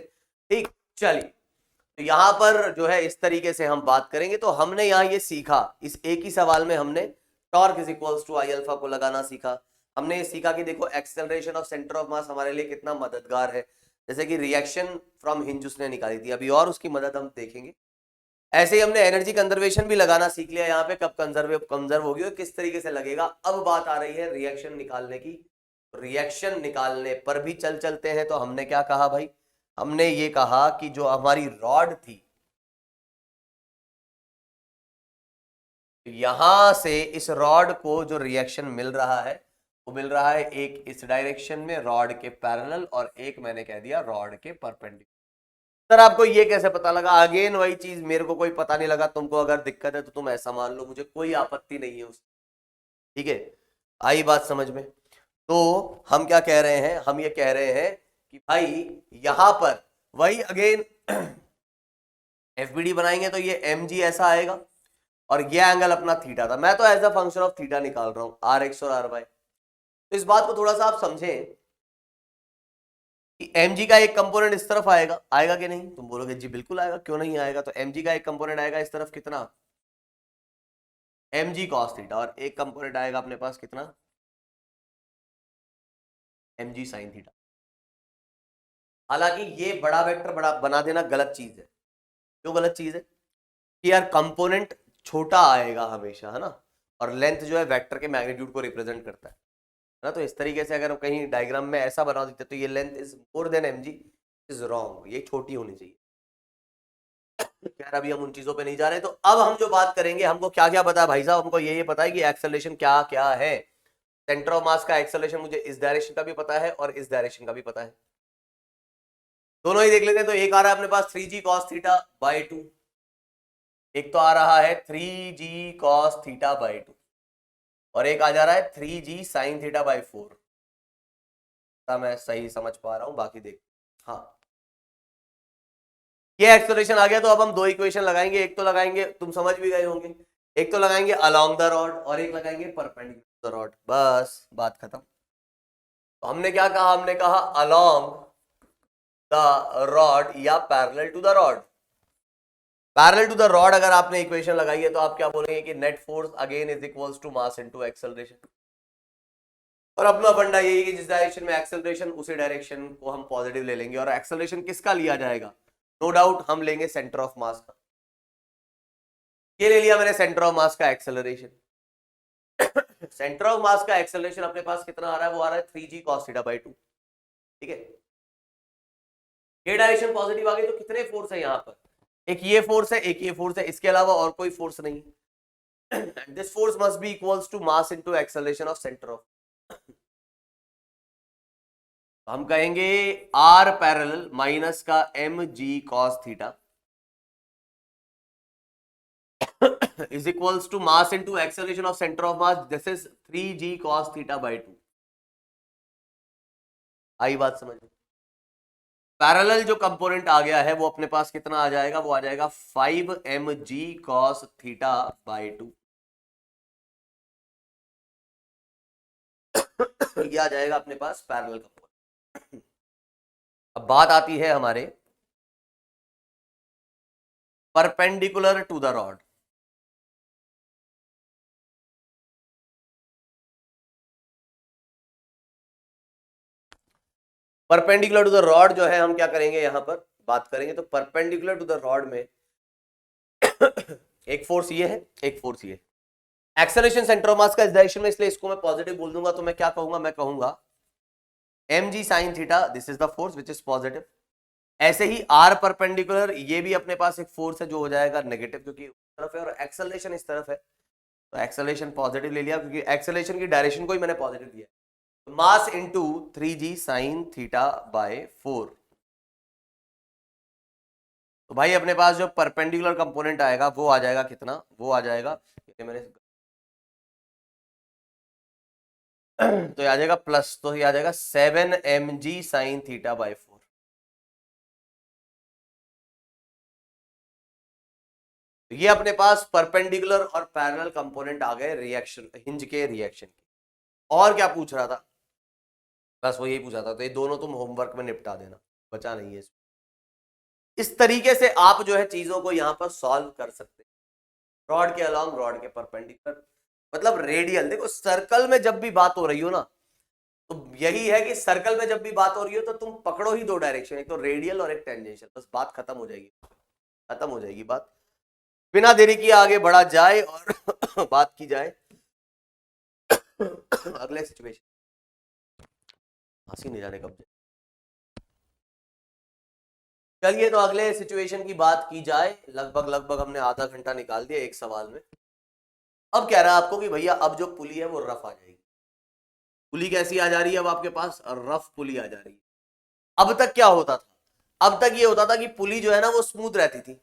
ठीक, चलिए, तो यहां पर जो है इस तरीके से हम बात करेंगे। तो हमने यहाँ ये सीखा, इस एक ही सवाल में हमने torque is equals to I alpha को लगाना सीखा। हमने ये सीखा कि देखो acceleration of centre of mass हमारे लिए कितना मददगार है, जैसे कि रिएक्शन फ्रॉम हिंज उसने निकाली थी, अभी और उसकी मदद हम देखेंगे। ऐसे ही हमने एनर्जी कंजर्वेशन भी लगाना सीख लिया यहाँ पे, कब कंजर्व होगी और किस तरीके से लगेगा। अब बात आ रही है रिएक्शन निकालने की। रिएक्शन निकालने पर भी चलते हैं। तो हमने क्या कहा भाई, हमने ये कहा कि जो हमारी रॉड थी, यहां से इस रॉड को जो रिएक्शन मिल रहा है वो मिल रहा है एक इस डायरेक्शन में रॉड के पैरेलल और एक मैंने कह दिया रॉड के परपेंडिकुलर। सर आपको ये कैसे पता लगा, अगेन वही चीज, मेरे को कोई पता नहीं लगा, तुमको अगर दिक्कत है तो तुम ऐसा मान लो, मुझे कोई आपत्ति नहीं है उस। ठीक है, आई बात समझ में। तो हम क्या कह रहे हैं, हम ये कह रहे हैं कि भाई यहां पर वही अगेन एफबीडी बनाएंगे तो ये mg ऐसा आएगा और ये एंगल अपना थीटा था। मैं तो as a function of theta निकाल रहा हूं, आर एक्स और आर वाई। तो इस बात को थोड़ा सा आप समझें कि mg का एक कंपोनेंट इस तरफ आएगा, आएगा कि नहीं, तुम बोलोगे जी बिल्कुल आएगा, क्यों नहीं आएगा। तो mg का एक कंपोनेंट आएगा इस तरफ, कितना, mg cos थीटा, और एक कंपोनेंट आएगा अपने पास कितना, mg sin थीटा। हालांकि ये बड़ा वेक्टर बड़ा बना देना गलत चीज है। क्यों गलत चीज है कि यार कंपोनेंट छोटा आएगा हमेशा, है ना, और लेंथ जो है वेक्टर के मैग्नीट्यूड को रिप्रेजेंट करता है ना। तो इस तरीके से अगर हम कहीं डायग्राम में ऐसा बना देते तो ये length is more than mg is wrong, ये छोटी होनी चाहिए। खैर अभी हम उन चीजों पे नहीं जा रहे। तो अब हम जो बात करेंगे, हमको क्या क्या पता है भाई साहब, हमको ये पता है कि एक्सेलरेशन क्या क्या है। सेंटर ऑफ मास का एक्सेलरेशन मुझे इस डायरेक्शन का भी पता है और इस डायरेक्शन का भी पता है, दोनों ही देख लेते हैं। तो एक आ रहा है अपने पास 3g cos थीटा बाई 2, एक तो आ रहा है 3g cos थीटा बाई 2, और एक आ जा रहा है 3g sin थीटा बाई 4। मैं सही समझ पा रहा हूं, बाकी देख। हाँ, ये एक्सेलरेशन आ गया। तो अब हम दो इक्वेशन लगाएंगे, एक तो लगाएंगे, तुम समझ भी गए होंगे, एक तो लगाएंगे अलोंग द रॉड और एक लगाएंगे परपेंडिकुलर द रॉड, बस बात खत्म। तो हमने क्या कहा, हमने कहा अलोंग द रॉड या parallel to the rod. Parallel to the rod अगर आपने इक्वेशन लगाई है तो आप क्या बोलेंगे कि net force again is equals to mass into acceleration. और अपना फंडा यही है कि जिस डायरेक्शन में एक्सेलरेशन उसी डायरेक्शन को हम पॉजिटिव ले लेंगे। और एक्सेलरेशन किसका लिया जाएगा, नो डाउट हम लेंगे सेंटर ऑफ मास का। ये ले लिया मैंने सेंटर ऑफ मास का एक्सेलरेशन। सेंटर ऑफ मास का एक्सेलरेशन अपने पास कितना आ रहा है, वो आ रहा है 3g cos थीटा बाई 2। ठीक है, ये डायरेक्शन पॉजिटिव आ गई तो कितने फोर्स है यहाँ पर, एक ये फोर्स है, एक ये फोर्स है, इसके अलावा और कोई फोर्स नहीं। This force must be equals to mass into acceleration of centre of. हम कहेंगे आर पैरेलल माइनस का m g cos theta is equals to mass into acceleration of center of mass. This is 3g cos theta by 2। आई बात समझ में। Parallel जो component आ गया है वो अपने पास कितना आ जाएगा, वो आ जाएगा 5mg cos थीटा बाई 2। ये आ जाएगा अपने पास पैरेलल कंपोनेंट। अब बात आती है हमारे perpendicular to the rod. Perpendicular to the rod जो है हम क्या करेंगे, यहां पर बात करेंगे। तो परपेंडिकुलर टू द रॉड में एक फोर्स ये है, एक फोर्स ये। एक्सेलरेशन सेंटर ऑफ मास का इस डायरेक्शन में, इसलिए इसको मैं पॉजिटिव बोल दूंगा। तो मैं क्या कहूंगा, मैं कहूंगा mg sin theta, this is the force which is positive. ऐसे ही r परपेंडिकुलर, ये भी अपने पास एक फोर्स है जो हो जाएगा नेगेटिव, क्योंकि उस तरफ है और एक्सेलरेशन इस तरफ है। तो एक्सेलरेशन पॉजिटिव ले लिया क्योंकि एक्सेलरेशन की डायरेक्शन को ही मैंने पॉजिटिव दिया। Mass into 3g sin theta by 4। तो भाई अपने पास जो परपेंडिकुलर कंपोनेंट आएगा वो आ जाएगा कितना, वो आ जाएगा मैंने तो ये आ जाएगा प्लस, तो ये आ जाएगा 7mg sin थीटा बाय 4। तो ये अपने पास परपेंडिकुलर और पैरेलल कंपोनेंट आ गए रिएक्शन, हिंज के रिएक्शन के। और क्या पूछ रहा था, बस वो यही पूछा था। तो ये दोनों तुम होमवर्क में निपटा देना, बचा नहीं है। इस तरीके से आप जो है चीजों को यहां पर सॉल्व कर सकते हैं, रॉड के अलोंग, रॉड के परपेंडिकुलर, मतलब रेडियल। देखो सर्कल में जब भी बात हो रही हो ना, तो यही है कि सर्कल में जब भी बात हो रही हो तो तुम पकड़ो ही दो डायरेक्शन, एक तो रेडियल और एक टेंजेंशियल, बस बात खत्म हो जाएगी, खत्म हो जाएगी बात। बिना देरी किए आगे बढ़ा जाए और बात की जाए अगले सिचुएशन। हंसी नहीं जाने कब। चलिए तो अगले सिचुएशन की बात की जाए। लगभग हमने आधा घंटा निकाल दिया एक सवाल में। अब कह रहा है आपको कि भैया अब जो पुली है वो रफ आ जाएगी। पुली कैसी आ जा रही है अब आपके पास, रफ पुली आ जा रही है। अब तक क्या होता था, अब तक ये होता था कि पुली जो है ना वो स्मूथ रहती थी।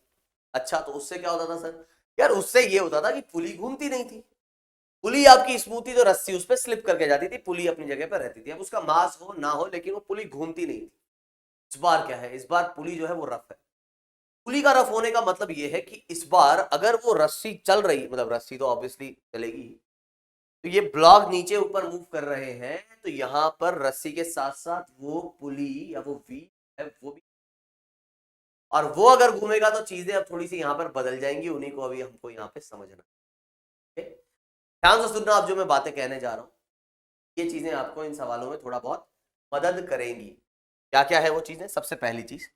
अच्छा, तो उससे क्या होता था सर, यार उससे ये होता था कि पुली घूमती नहीं थी। पुली आपकी स्मूथ थी तो रस्सी उस पर स्लिप करके जाती थी, पुली अपनी जगह पर रहती थी। अब उसका मास हो ना हो लेकिन वो पुली घूमती नहीं थी। इस बार क्या है, इस बार पुली जो है वो रफ है। पुली का रफ होने का मतलब ये है कि इस बार अगर वो रस्सी चल रही, मतलब रस्सी तो ऑब्वियसली चलेगी, तो ये ब्लॉक नीचे ऊपर मूव कर रहे हैं, तो यहां पर रस्सी के साथ साथ वो पुली या वो व्हील है वो भी, और वो अगर घूमेगा तो चीजें अब थोड़ी सी यहां पर बदल जाएंगी। उन्हीं को अभी हमको यहां पे समझना है। ध्यान से सुनना आप जो मैं बातें कहने जा रहा हूं, ये चीजें आपको इन सवालों में थोड़ा बहुत मदद करेंगी। क्या क्या है वो चीजें, सबसे पहली चीज,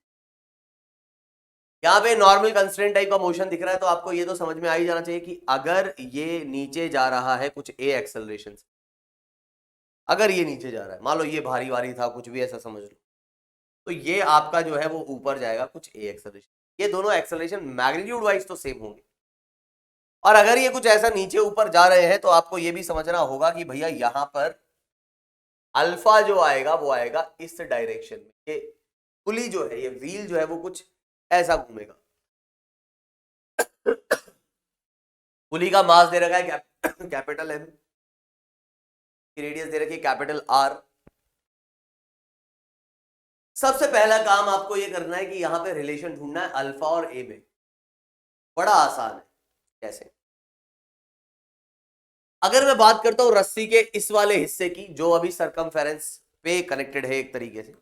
यहाँ पे नॉर्मल कंस्ट्रेंट टाइप का मोशन दिख रहा है, तो आपको ये तो समझ में आ ही जाना चाहिए कि अगर ये नीचे जा रहा है कुछ ए एक्सेलरेशन से, अगर ये नीचे जा रहा है, मान लो ये भारी वारी था, कुछ भी ऐसा समझ लो, तो ये आपका जो है वो ऊपर जाएगा कुछ ए एक्सेलरेशन। ये दोनों एक्सेलरेशन मैग्नीट्यूड वाइज तो सेम होंगे। और अगर ये कुछ ऐसा नीचे ऊपर जा रहे हैं तो आपको ये भी समझना होगा कि भैया यहां पर अल्फा जो आएगा वो आएगा इस डायरेक्शन में। ये पुली जो है, ये व्हील जो है वो कुछ ऐसा घूमेगा। पुली का मास दे रखा है कैपिटल एम, रेडियस दे रखी है कैपिटल आर। सबसे पहला काम आपको ये करना है कि यहां पे रिलेशन ढूंढना है अल्फा और ए में। बड़ा आसान है। कैसे? अगर मैं बात करता हूं रस्सी के इस वाले हिस्से की जो अभी सरकमफेरेंस पे कनेक्टेड है, एक तरीके से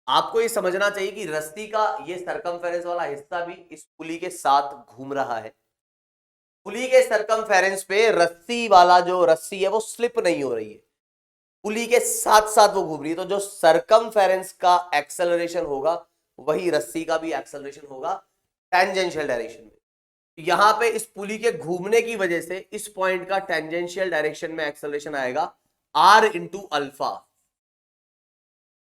आपको ये समझना चाहिए कि रस्सी का ये सरकमफेरेंस वाला हिस्सा भी इस पुली के साथ घूम रहा है। पुली के सरकमफेरेंस पे रस्सी वाला जो रस्सी है वो स्लिप नहीं हो रही है, पुली के साथ साथ वो घूम रही है। तो जो सरकमफेरेंस का एक्सेलरेशन होगा वही रस्सी का भी एक्सेलरेशन होगा टेंजेंशियल डायरेक्शन में। यहां पे इस पुली के घूमने की वजह से इस पॉइंट का टेंजेंशियल डायरेक्शन में एक्सेलरेशन आएगा r into alpha,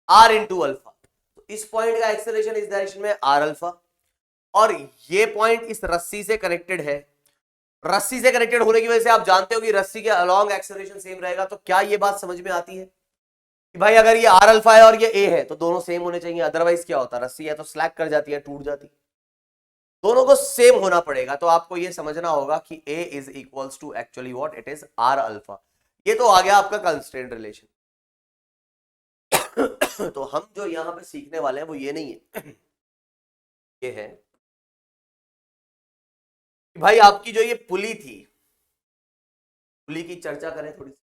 r into alpha. तो इस पॉइंट का एक्सेलरेशन इस डायरेक्शन में आर अल्फा, और ये पॉइंट इस रस्सी से कनेक्टेड है। रस्सी से कनेक्टेड होने की वजह से आप जानते हो कि रस्सी के अलोंग एक्सेलरेशन सेम रहेगा। तो क्या ये बात समझ में आती है कि भाई अगर ये आर अल्फा है और ये ए है तो दोनों सेम होने चाहिए, अदरवाइज क्या होता है, रस्सी है तो स्लैक कर जाती है, टूट जाती है। दोनों को सेम होना पड़ेगा। तो आपको ये समझना होगा कि A is equals to actually what it is r alpha. ये तो आ गया आपका कंस्ट्रेंट रिलेशन। तो हम जो यहां पे सीखने वाले हैं वो ये नहीं है, ये है कि भाई आपकी जो ये पुली थी, पुली की चर्चा करें थोड़ी सी।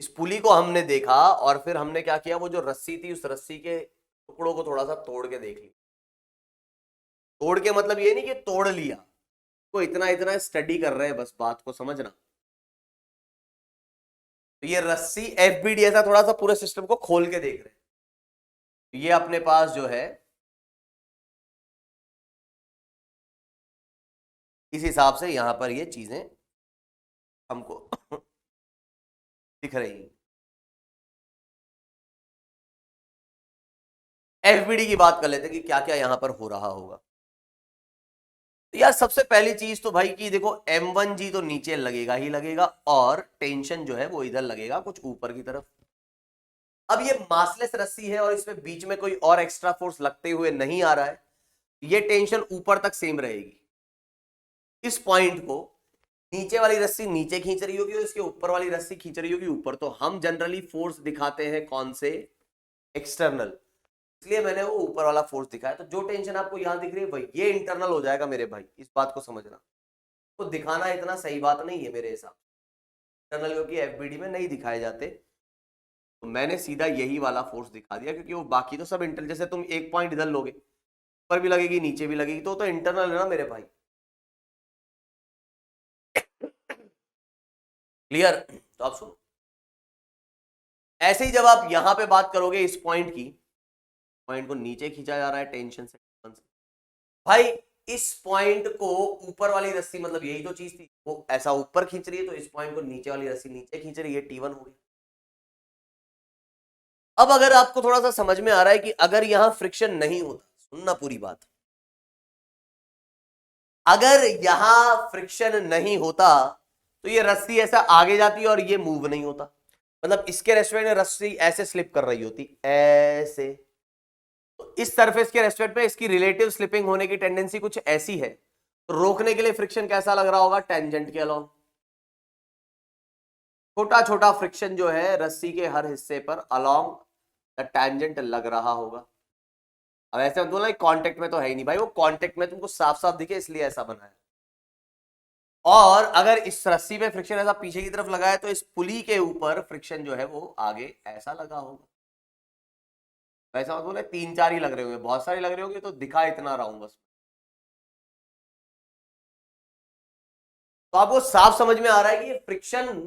इस पुली को हमने देखा और फिर हमने क्या किया, वो जो रस्सी थी उस रस्सी के टुकड़ों को थोड़ा सा तोड़ के देख लिया। तोड़ के मतलब ये नहीं कि तोड़ लिया, को इतना इतना स्टडी कर रहे हैं, बस बात को समझना। तो ये रस्सी एफबीडी ऐसा थोड़ा सा पूरे सिस्टम को खोल के देख रहे हैं। तो ये अपने पास जो है इस हिसाब से यहां पर ये चीजें हमको दिख रही हैं। एफबीडी की बात कर लेते हैं कि क्या क्या यहां पर हो रहा होगा। तो यार सबसे पहली चीज तो भाई कि देखो M1G तो नीचे लगेगा ही लगेगा, और टेंशन जो है वो इधर लगेगा कुछ ऊपर की तरफ। अब ये मासलेस रस्सी है और इसमें बीच में कोई और एक्स्ट्रा फोर्स लगते हुए नहीं आ रहा है, ये टेंशन ऊपर तक सेम रहेगी। इस पॉइंट को नीचे वाली रस्सी नीचे खींच रही होगी और इसके ऊपर वाली रस्सी खींच रही होगी ऊपर। तो हम जनरली फोर्स दिखाते हैं कौन से, एक्सटर्नल, इसलिए मैंने वो ऊपर वाला फोर्स दिखाया। तो जो टेंशन आपको यहां दिख रही है भाई ये इंटरनल हो जाएगा मेरे भाई, इस बात को समझना। तो दिखाना इतना सही बात नहीं है मेरे हिसाब से, इंटरनल क्योंकि एफबीडी में नहीं दिखाए जाते, तो मैंने सीधा यही वाला फोर्स दिखा दिया। क्योंकि वो बाकी तो सब इंटरनल, जैसे तुम एक पॉइंट इधर लोगे, ऊपर भी लगेगी नीचे भी लगेगी, तो इंटरनल है ना मेरे भाई। क्लियर? तो आप सुनो, ऐसे ही जब आप यहां पे बात करोगे इस पॉइंट की, पॉइंट को नीचे खींचा जा रहा है टेंशन से भाई, इस पॉइंट को ऊपर वाली रस्सी, मतलब यही तो चीज थी, वो ऐसा ऊपर खींच रही है, तो इस पॉइंट को नीचे वाली रस्सी नीचे खींच रही है, T1 हो गई। अब अगर आपको थोड़ा सा समझ में आ रहा है कि अगर यहां फ्रिक्शन नहीं होता, सुनना पूरी बात, अगर यहां फ्रिक्शन नहीं होता तो ये रस्सी ऐसा आगे जाती और ये मूव नहीं होता। मतलब इसके रेस्पेक्ट में रस्सी ऐसे स्लिप कर रही होती, ऐसे। तो इस सरफेस के रेस्पेक्ट में इसकी रिलेटिव स्लिपिंग होने की टेंडेंसी कुछ ऐसी है। तो रोकने के लिए फ्रिक्शन कैसा लग रहा होगा, टेंजेंट के अलोंग। छोटा छोटा फ्रिक्शन जो है रस्सी के हर हिस्से पर अलोंग द टेंजेंट लग रहा होगा। अब ऐसे मत बोलना कांटेक्ट में तो है ही नहीं भाई, वो कांटेक्ट में तुमको साफ साफ दिखे इसलिए ऐसा बना है। और अगर इस रस्सी पे फ्रिक्शन ऐसा पीछे की तरफ लगा है तो इस पुली के ऊपर फ्रिक्शन जो है वो आगे ऐसा लगा होगा। ऐसा मत बोले 3-4 ही लग रहे होंगे, बहुत सारे लग रहे होंगे, तो दिखा इतना रहा हूं बस। तो आपको साफ समझ में आ रहा है कि ये फ्रिक्शन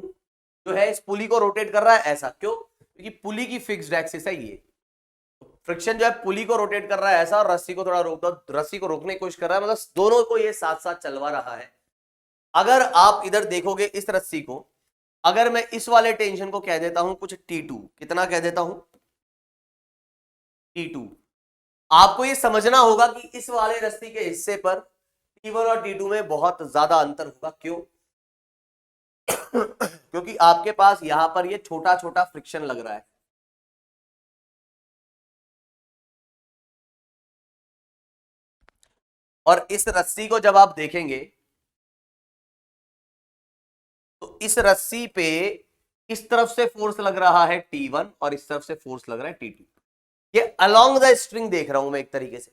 जो है इस पुली को रोटेट कर रहा है ऐसा। क्यों? क्योंकि पुली की फिक्स्ड एक्सिस है ये। फ्रिक्शन जो है पुली को रोटेट कर रहा है ऐसा, और रस्सी को थोड़ा रस्सी को रोकने की कोशिश कर रहा है, मतलब दोनों को ये साथ साथ चलवा रहा है। अगर आप इधर देखोगे इस रस्सी को, अगर मैं इस वाले टेंशन को कह देता हूं कुछ T2, कितना कह देता हूं, T2, आपको ये समझना होगा कि इस वाले रस्सी के हिस्से पर T1 और T2 में बहुत ज्यादा अंतर होगा। क्यों? क्योंकि आपके पास यहां पर ये छोटा छोटा फ्रिक्शन लग रहा है, और इस रस्सी को जब आप देखेंगे तो इस रस्सी पे इस तरफ से फोर्स लग रहा है T1 और इस तरफ से फोर्स लग रहा है T2। ये अलोंग द स्ट्रिंग देख रहा हूं मैं एक तरीके से,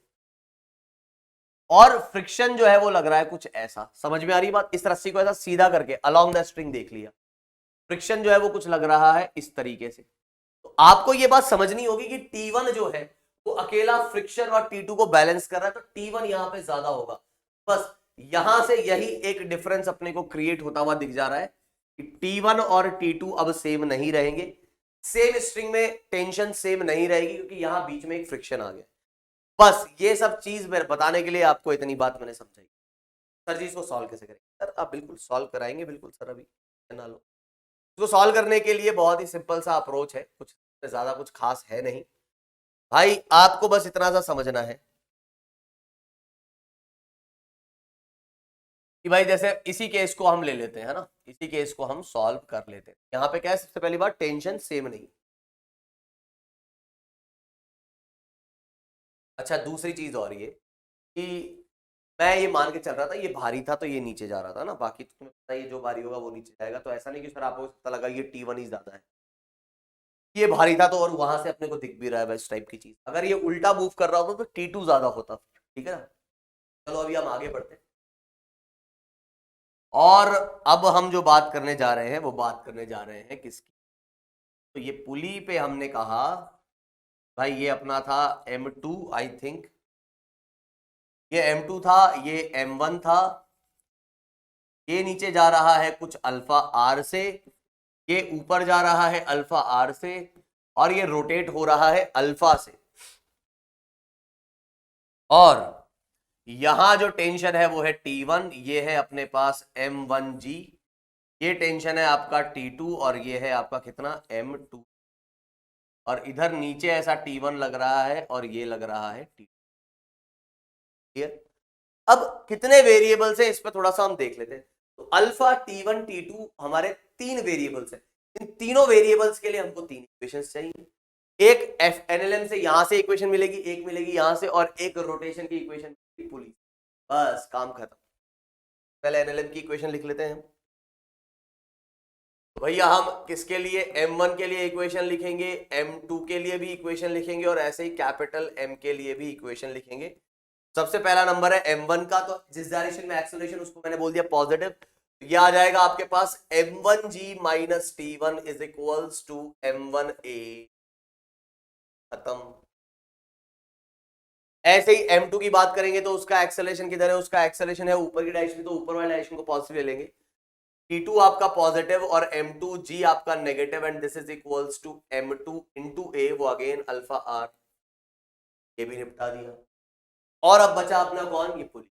और फ्रिक्शन जो है वो लग रहा है कुछ ऐसा। समझ में आ रही बात? इस रस्सी को ऐसा सीधा करके अलोंग द स्ट्रिंग देख लिया, फ्रिक्शन जो है वो कुछ लग रहा है इस तरीके से। तो आपको ये बात समझनी होगी कि T1 जो है वो अकेला फ्रिक्शन और T2 को बैलेंस कर रहा है, तो T1 यहां पे ज्यादा होगा। बस यहां से यही एक डिफरेंस अपने को क्रिएट होता हुआ दिख जा रहा है कि T1 और T2 अब सेम नहीं रहेंगे, सेम स्ट्रिंग में टेंशन सेम नहीं रहेगी, क्योंकि यहां बीच में एक फ्रिक्शन आ गया। बस ये सब चीज मैं बताने के लिए आपको इतनी बात मैंने समझाई। सर जी इसको सॉल्व कैसे करेंगे? सर आप बिल्कुल सॉल्व कराएंगे, बिल्कुल सर, अभी ना लो। इसको सॉल्व करने के लिए बहुत ही सिंपल सा अप्रोच है, कुछ ज्यादा कुछ खास है नहीं भाई। आपको बस इतना सा समझना है कि भाई जैसे इसी केस को हम ले लेते हैं, है ना, इसी केस को हम सॉल्व कर लेते हैं। यहां पे क्या है, सबसे पहली बात टेंशन सेम नहीं। अच्छा दूसरी चीज और ये कि मैं ये मान के चल रहा था ये भारी था तो ये नीचे जा रहा था ना, बाकी तो तुम्हें पता है ये जो भारी होगा वो नीचे जाएगा। तो ऐसा नहीं कि सर आपको पता लगा ये T1 ही ज्यादा है, ये भारी था तो, और वहां से अपने को दिख भी रहा है इस टाइप की चीज। अगर ये उल्टा मूव कर रहा होता तो T2 ज्यादा होता। ठीक है ना? चलो अभी हम आगे बढ़ते हैं, और अब हम जो बात करने जा रहे हैं वो बात करने जा रहे हैं किसकी? तो ये पुली पे हमने कहा भाई ये अपना था M2 आई थिंक, ये M2 था, ये M1 था, ये नीचे जा रहा है कुछ अल्फा आर से, ये ऊपर जा रहा है अल्फा आर से, और ये रोटेट हो रहा है अल्फा से। और यहां जो टेंशन है वो है T1, ये है अपने पास M1G, ये टेंशन है आपका T2, और ये है आपका कितना M2, और इधर नीचे ऐसा T1 लग रहा है और ये लग रहा है T2। क्लियर? अब कितने वेरिएबल्स हैं इस पर थोड़ा सा हम देख लेते हैं। तो अल्फा T1 T2 हमारे 3 वेरिएबल्स हैं, इन तीनों वेरिएबल्स के लिए हमको 3 इक्वेशंस चाहिए। एक NLM से यहां से इक्वेशन मिलेगी, एक मिलेगी यहां से, और एक रोटेशन की इक्वेशन पुली। बस काम खत्म। पहले NLM की इक्वेशन लिख लेते हैं। तो भैया हम किसके लिए M1 के लिए इक्वेशन लिखेंगे, M2 के लिए भी इक्वेशन लिखेंगे, और ऐसे ही कैपिटल M के लिए भी इक्वेशन लिखेंगे। सबसे पहला नंबर है M1 का, तो जिस डायरेक्शन में एक्सेलरेशन उसको मैंने बोल दिया पॉजिटिव, तो ये आ जाएगा आपके पास M1G minus T1 is equals to M1A। खत्म। ऐसे ही M2 की बात करेंगे तो उसका एक्सेलरेशन किधर है, उसका एक्सेलरेशन है ऊपर की डायरेक्शन, तो ऊपर वाले डायरेक्शन को पॉजिटिव ले लेंगे। T2 आपका पॉजिटिव और M2G आपका negative, and this is equals to M2 into A, वो अगेन अल्फा आर। ये भी निपटा दिया। और अब बचा अपना कौन? ये पुली।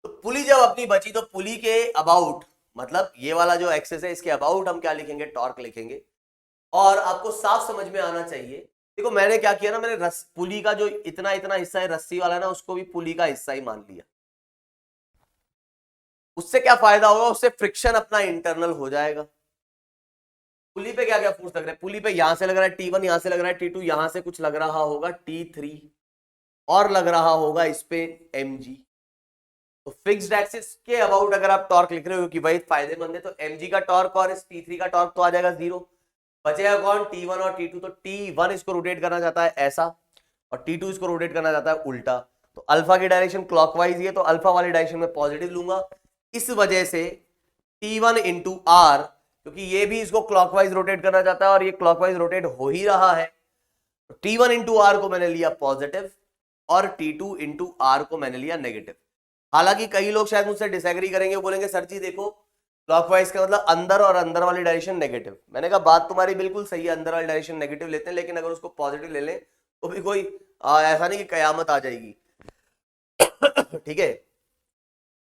तो पुली जब अपनी बची तो पुली के अबाउट, मतलब ये वाला जो एक्सेस है इसके अबाउट हम क्या लिखेंगे? टॉर्क लिखेंगे। और आपको साफ समझ में आना चाहिए, देखो मैंने क्या किया ना, मैंने पुली का जो इतना इतना हिस्सा है रस्सी वाला ना, उसको भी पुली का हिस्सा ही मान लिया। उससे क्या फायदा होगा? उससे फ्रिक्शन अपना इंटरनल हो जाएगा। पुली पे क्या क्या फोर्स लग रहा है? पुली पे यहां से लग रहा है T1, यहां से लग रहा है T2, यहां से कुछ लग रहा होगा T3, और लग रहा होगा इस पे mg। तो फिक्स्ड एक्सिस के अबाउट अगर आप टॉर्क लिख रहे हो कि भाई फायदेमंद है, तो mg का टॉर्क और इस T3 का टॉर्क तो आ जाएगा 0। बचेगा कौन? T1 और T2। तो T1 इसको रोटेट करना चाहता है ऐसा, और T2 इसको रोटेट करना चाहता है उल्टा। तो अल्फा की डायरेक्शन क्लॉकवाइज है, तो अल्फा वाली डायरेक्शन में पॉजिटिव लूंगा। इस वजह से T1 इंटू आर, क्योंकि ये भी इसको क्लॉकवाइज रोटेट करना चाहता है और ये क्लॉकवाइज रोटेट हो ही रहा है, तो T1 इंटू आर को मैंने लिया पॉजिटिव, और T2 इंटू आर को मैंने लिया नेगेटिव। हालांकि कई लोग शायद मुझसे डिसएग्री करेंगे, बोलेंगे सर जी देखो क्लॉकवाइज का मतलब अंदर, और अंदर वाली डायरेक्शन नेगेटिव। मैंने कहा बात तुम्हारी बिल्कुल सही है, अंदर वाली डायरेक्शन नेगेटिव लेते हैं, लेकिन अगर उसको पॉजिटिव ले लें तो भी कोई ऐसा नहीं कि कयामत आ जाएगी। ठीक है?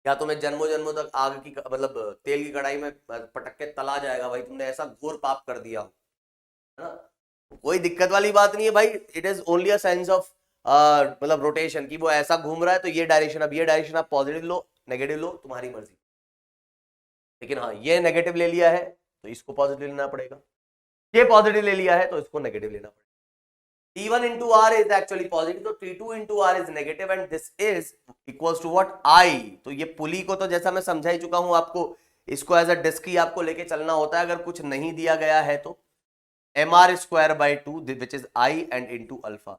या तुम्हें जन्मों जन्मों तक आग की मतलब तेल की कढ़ाई में पटक के तला जाएगा भाई, तुमने ऐसा घोर पाप कर दिया हो, है ना? कोई दिक्कत वाली बात नहीं है भाई। It is only a sense of मतलब रोटेशन की, वो ऐसा घूम रहा है तो ये डायरेक्शन, अब ये डायरेक्शन आप पॉजिटिव लो नेगेटिव लो तुम्हारी मर्जी, लेकिन हाँ ये नेगेटिव ले लिया है तो इसको पॉजिटिव लेना पड़ेगा, ये पॉजिटिव ले लिया है तो इसको नेगेटिव लेना पड़ेगा। T1 into R is actually positive, तो T2 into R is negative and this is equals to what? I। तो ये पुली को तो जैसा मैं समझा ही चुका हूं आपको, इसको एज अ डिस्क ही आपको लेके चलना होता है, अगर कुछ नहीं दिया गया है तो mr square by 2 which is I and into alpha.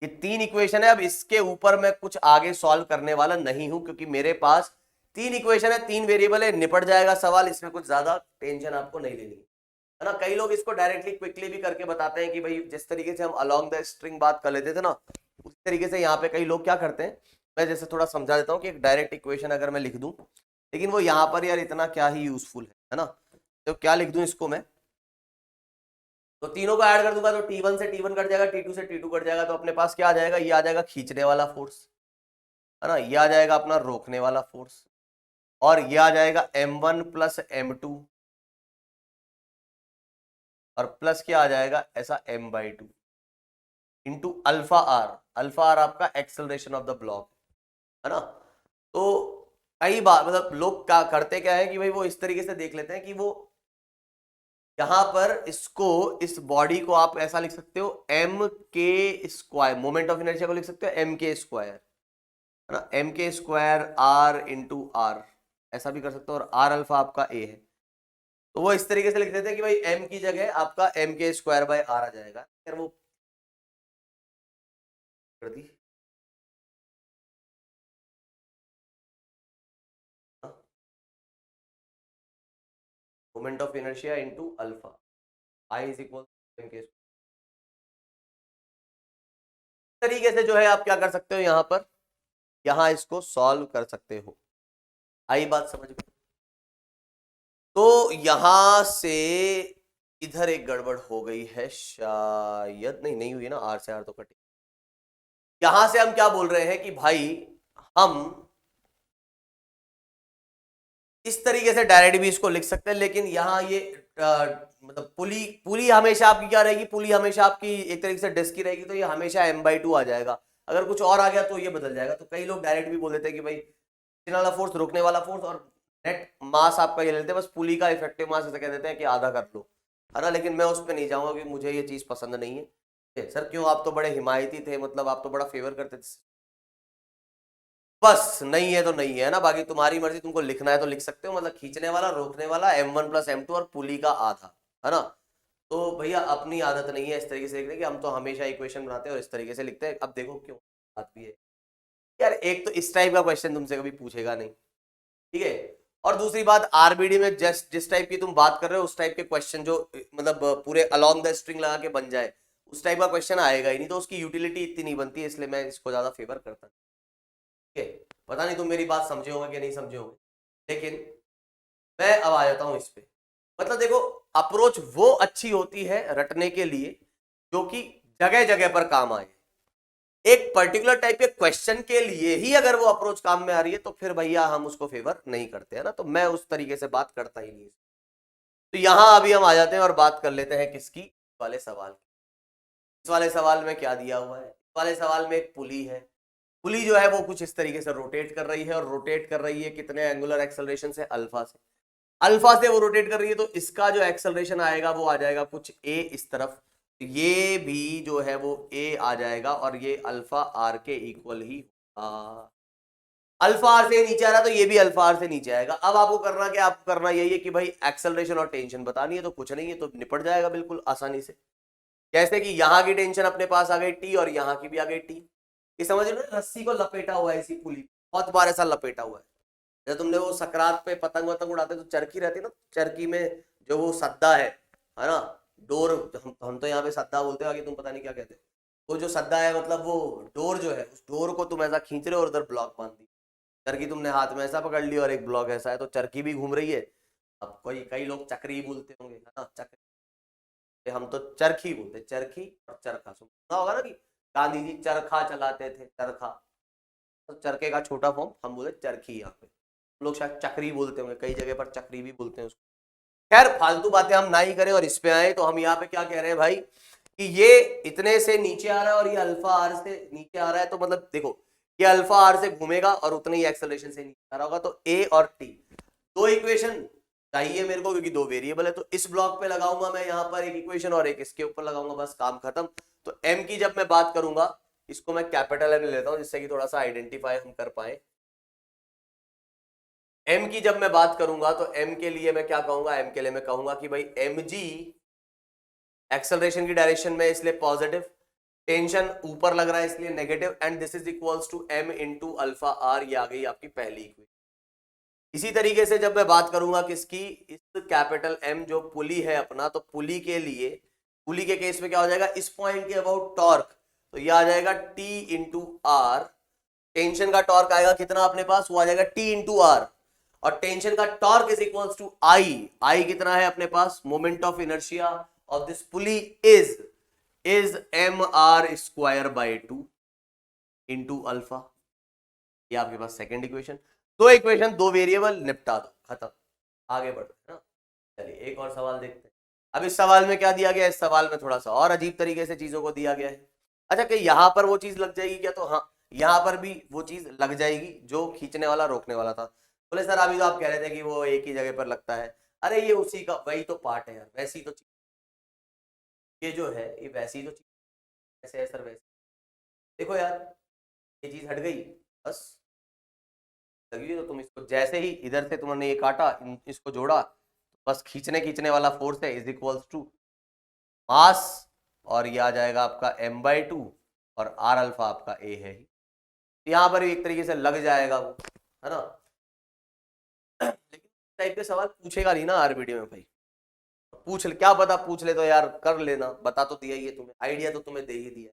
ये 3 इक्वेशन है। अब इसके ऊपर मैं कुछ आगे सॉल्व करने वाला नहीं हूं क्योंकि मेरे पास 3 इक्वेशन है, 3 वेरिएबल है, निपट जाएगा सवाल, इसमें कुछ ज्यादा टेंशन आपको नहीं लेनी है ना। कई लोग इसको डायरेक्टली क्विकली भी करके बताते हैं कि भाई जिस तरीके से हम अलोंग द स्ट्रिंग बात कर लेते थे ना, उस तरीके से यहाँ पे कई लोग क्या करते हैं, मैं जैसे थोड़ा समझा देता हूँ कि एक डायरेक्ट इक्वेशन अगर मैं लिख दूं, लेकिन वो यहाँ पर यार इतना क्या ही यूजफुल है ना, तो क्या लिख दूं इसको मैं, तो तीनों को ऐड कर दूंगा तो T1 से T1 कट जाएगा, T2 से T2 कट जाएगा, तो अपने पास क्या आ जाएगा, ये आ जाएगा खींचने वाला फोर्स है ना, ये आ जाएगा अपना रोकने वाला फोर्स, और ये आ जाएगा M1 प्लस M2 और प्लस क्या आ जाएगा ऐसा m/2 into alpha r. Alpha r आपका एक्सेलरेशन ऑफ द ब्लॉक है ना। तो कई बार मतलब लोग क्या करते क्या है कि भाई वो इस तरीके से देख लेते हैं कि वो यहां पर इसको, इस बॉडी को आप ऐसा लिख सकते हो एम के स्क्वायर, मोमेंट ऑफ इनर्शिया को लिख सकते हो एम के स्क्वायर है ना, एम के स्क्वायर आर इंटू आर, ऐसा भी कर सकते हो, और आर अल्फा आपका ए है, तो वो इस तरीके से लिख देते हैं कि भाई m की जगह आपका एम के स्क्वायर बाय आर आ जाएगा। फिर वो कर दी moment of inertia into alpha, I is equal m के तरीके से जो है आप क्या कर सकते हो, यहां पर यहां इसको सॉल्व कर सकते हो। आई बात समझ में? तो यहां से इधर एक गड़बड़ हो गई है शायद, नहीं हुई ना, आर से आर तो कटी। यहां से हम क्या बोल रहे हैं कि भाई हम इस तरीके से डायरेक्ट भी इसको लिख सकते हैं, लेकिन यहाँ ये मतलब पुली पुली हमेशा आपकी क्या रहेगी, पुली हमेशा आपकी एक तरीके से डिस्क की रहेगी, तो ये हमेशा m/2 आ जाएगा। अगर कुछ और आ गया तो ये बदल जाएगा। तो कई लोग डायरेक्ट भी बोल देते हैं कि भाई खींचने वाला फोर्स, रोकने वाला फोर्स, और नेट मास आपका ये लेते हैं, बस पुली का इफेक्टिव मास ऐसे कह देते हैं कि आधा कर लो है ना। लेकिन मैं उस पर नहीं जाऊंगा कि मुझे ये चीज पसंद नहीं है। सर क्यों, आप तो बड़े हिमायती थे, मतलब आप तो बड़ा फेवर करते थे। बस नहीं है तो नहीं है ना, बाकी तुम्हारी मर्जी, तुमको लिखना है तो लिख सकते हो, मतलब खींचने वाला, रोकने वाला, m1 प्लस m2 और पुली का आधा है ना। तो भैया अपनी आदत नहीं है इस तरीके से लिखने की, हम तो हमेशा इक्वेशन बनाते हैं और इस तरीके से लिखते हैं। अब देखो क्यों बात भी है यार, एक तो इस टाइप का क्वेश्चन तुमसे कभी पूछेगा नहीं, ठीक है, और दूसरी बात आरबीडी में जिस टाइप की तुम बात कर रहे हो उस टाइप के क्वेश्चन जो मतलब पूरे अलोंग द स्ट्रिंग लगा के बन जाए, उस टाइप का क्वेश्चन आएगा ही नहीं, तो उसकी यूटिलिटी इतनी नहीं बनती है, इसलिए मैं इसको ज्यादा फेवर करता हूं। पता नहीं तुम मेरी बात समझे होंगे कि नहीं समझे होंगे, लेकिन मैं अब आ जाता हूं इस पे। मतलब देखो अप्रोच वो अच्छी होती है रटने के लिए जो कि जगह जगह पर काम आए। एक पर्टिकुलर टाइप के क्वेश्चन के लिए ही अगर वो अप्रोच काम में आ रही है तो फिर भैया हम उसको फेवर नहीं करते है ना, तो मैं उस तरीके से बात करता ही नहीं। तो यहां अभी हम आ जाते हैं और बात कर लेते हैं किसकी, वाले सवाल। इस वाले सवाल में क्या दिया हुआ है, इस वाले सवाल में एक पुली है, पुली जो है वो कुछ इस तरीके से रोटेट कर रही है, और रोटेट कर रही है कितने एंगुलर एक्सेलरेशन से, अल्फा से। अल्फा से वो रोटेट कर रही है, तो इसका जो एक्सेलरेशन आएगा वो आ जाएगा कुछ ए इस तरफ, ये भी जो है वो ए आ जाएगा, और ये अल्फा आर के इक्वल ही अल्फा आर से नीचे आ रहा तो ये भी अल्फा आर से नीचे आएगा। अब आपको करना क्या, आपको करना यही है कि भाई एक्सेलरेशन और टेंशन बतानी है, तो कुछ नहीं है, तो निपट जाएगा बिल्कुल आसानी से। जैसे कि यहाँ की टेंशन अपने पास आ गई टी, और यहाँ की भी आ गई टी। ये समझ लो रस्सी को लपेटा हुआ है इसी पुली, बहुत बार ऐसा लपेटा हुआ है। जैसे तुमने वो सकरात पे पतंग वतंग उड़ाते तो चरखी रहती है ना, चरखी में जो वो सद्दा है ना, डोर, हम तो यहाँ पे सद्दा बोलते हैं, आगे तुम पता नहीं क्या कहते हो। वो जो सद्दा है मतलब वो डोर जो है, उस डोर को तुम ऐसा खींच रहे हो और उधर ब्लॉक बांध दी, चरखी तुमने हाथ में ऐसा पकड़ ली और एक ब्लॉक ऐसा है, तो चरखी भी घूम रही है। अब कई लोग चक्री बोलते होंगे है ना, चक्री, हम तो चरखी बोलते, चरखी और चरखा सुना होगा ना कि गांधी जी चरखा चलाते थे, चरखा, तो चरखे का छोटा फॉर्म हम बोले चरखी, यहाँ पे लोग शायद चक्री बोलते होंगे, कई जगह पर चक्री भी बोलते हैं उसको। खैर फालतू बातें हम ना ही करें और इस पे आए, तो हम यहाँ पे क्या कह रहे हैं भाई कि ये इतने से नीचे आ रहा है और ये अल्फा आर से नीचे आ रहा है, तो मतलब देखो ये अल्फा आर से घूमेगा और उतने ही एक्सेलरेशन से नीचे आ रहा होगा, तो ए और टी दो इक्वेशन चाहिए मेरे को, क्योंकि दो वेरिएबल है, तो इस ब्लॉक पे लगाऊंगा मैं यहाँ पर एक इक्वेशन और एक इसके ऊपर लगाऊंगा, बस काम खत्म। तो एम की जब मैं बात करूंगा, इसको मैं कैपिटल एम लेता हूं जिससे कि थोड़ा सा आइडेंटिफाई हम कर पाए। एम की जब मैं बात करूंगा तो एम के लिए मैं क्या कहूंगा, एम के लिए मैं कहूंगा कि भाई एम जी एक्सेलरेशन की डायरेक्शन में इसलिए पॉजिटिव, टेंशन ऊपर लग रहा है इसलिए negative, and this is equals to m into alpha r. ये आ गई आपकी पहली इक्वेशन। इसी तरीके से जब मैं बात करूंगा किसकी, इस कैपिटल एम जो पुली है अपना, तो पुली के लिए, पुली के केस में क्या हो जाएगा, इस पॉइंट के अबाउट टॉर्क, तो ये आ जाएगा टी इंटू आर। टेंशन का टॉर्क आएगा कितना अपने पास, वो आ जाएगा टी इंटू आर, और टेंशन का torque is equals to I. I कितना है अपने पास, moment of inertia of this pulley is m r square by 2 into alpha. ये आपके पास सेकेंड इक्वेशन। दो इक्वेशन, दो वेरिएबल, निपटा दो, खत्म, आगे बढ़ते हैं ना। चलिए एक और सवाल देखते हैं। अब इस सवाल में क्या दिया गया है, इस सवाल में थोड़ा सा और अजीब तरीके से चीजों को दिया गया है। अच्छा कि यहां पर वो चीज लग जाएगी क्या, तो हाँ यहां पर भी वो चीज लग जाएगी जो खींचने वाला रोकने वाला था। बोले सर अभी तो आप कह रहे थे कि वो एक ही जगह पर लगता है। अरे ये उसी का वही तो पार्ट है यार, वैसी तो चीज ये जो है ये वैसी तो चीज ऐसे है सर, वैसे देखो यार ये चीज हट गई बस लगी हुई, तो तुम इसको जैसे ही इधर से तुमने ये काटा, इसको जोड़ा, तो बस खींचने वाला फोर्स है इज इक्वल्स टू मास, और ये आ जाएगा आपका m बाई 2, और r अल्फा आपका a है ही, यहाँ पर एक तरीके से लग जाएगा वो, है ना। लेकिन टाइप के सवाल पूछेगा नहीं ना हर वीडियो में भाई, पूछ ले, क्या पता पूछ ले तो यार कर लेना, बता तो दिया ही है तुम्हें, आइडिया तो तुम्हें दे ही दिया।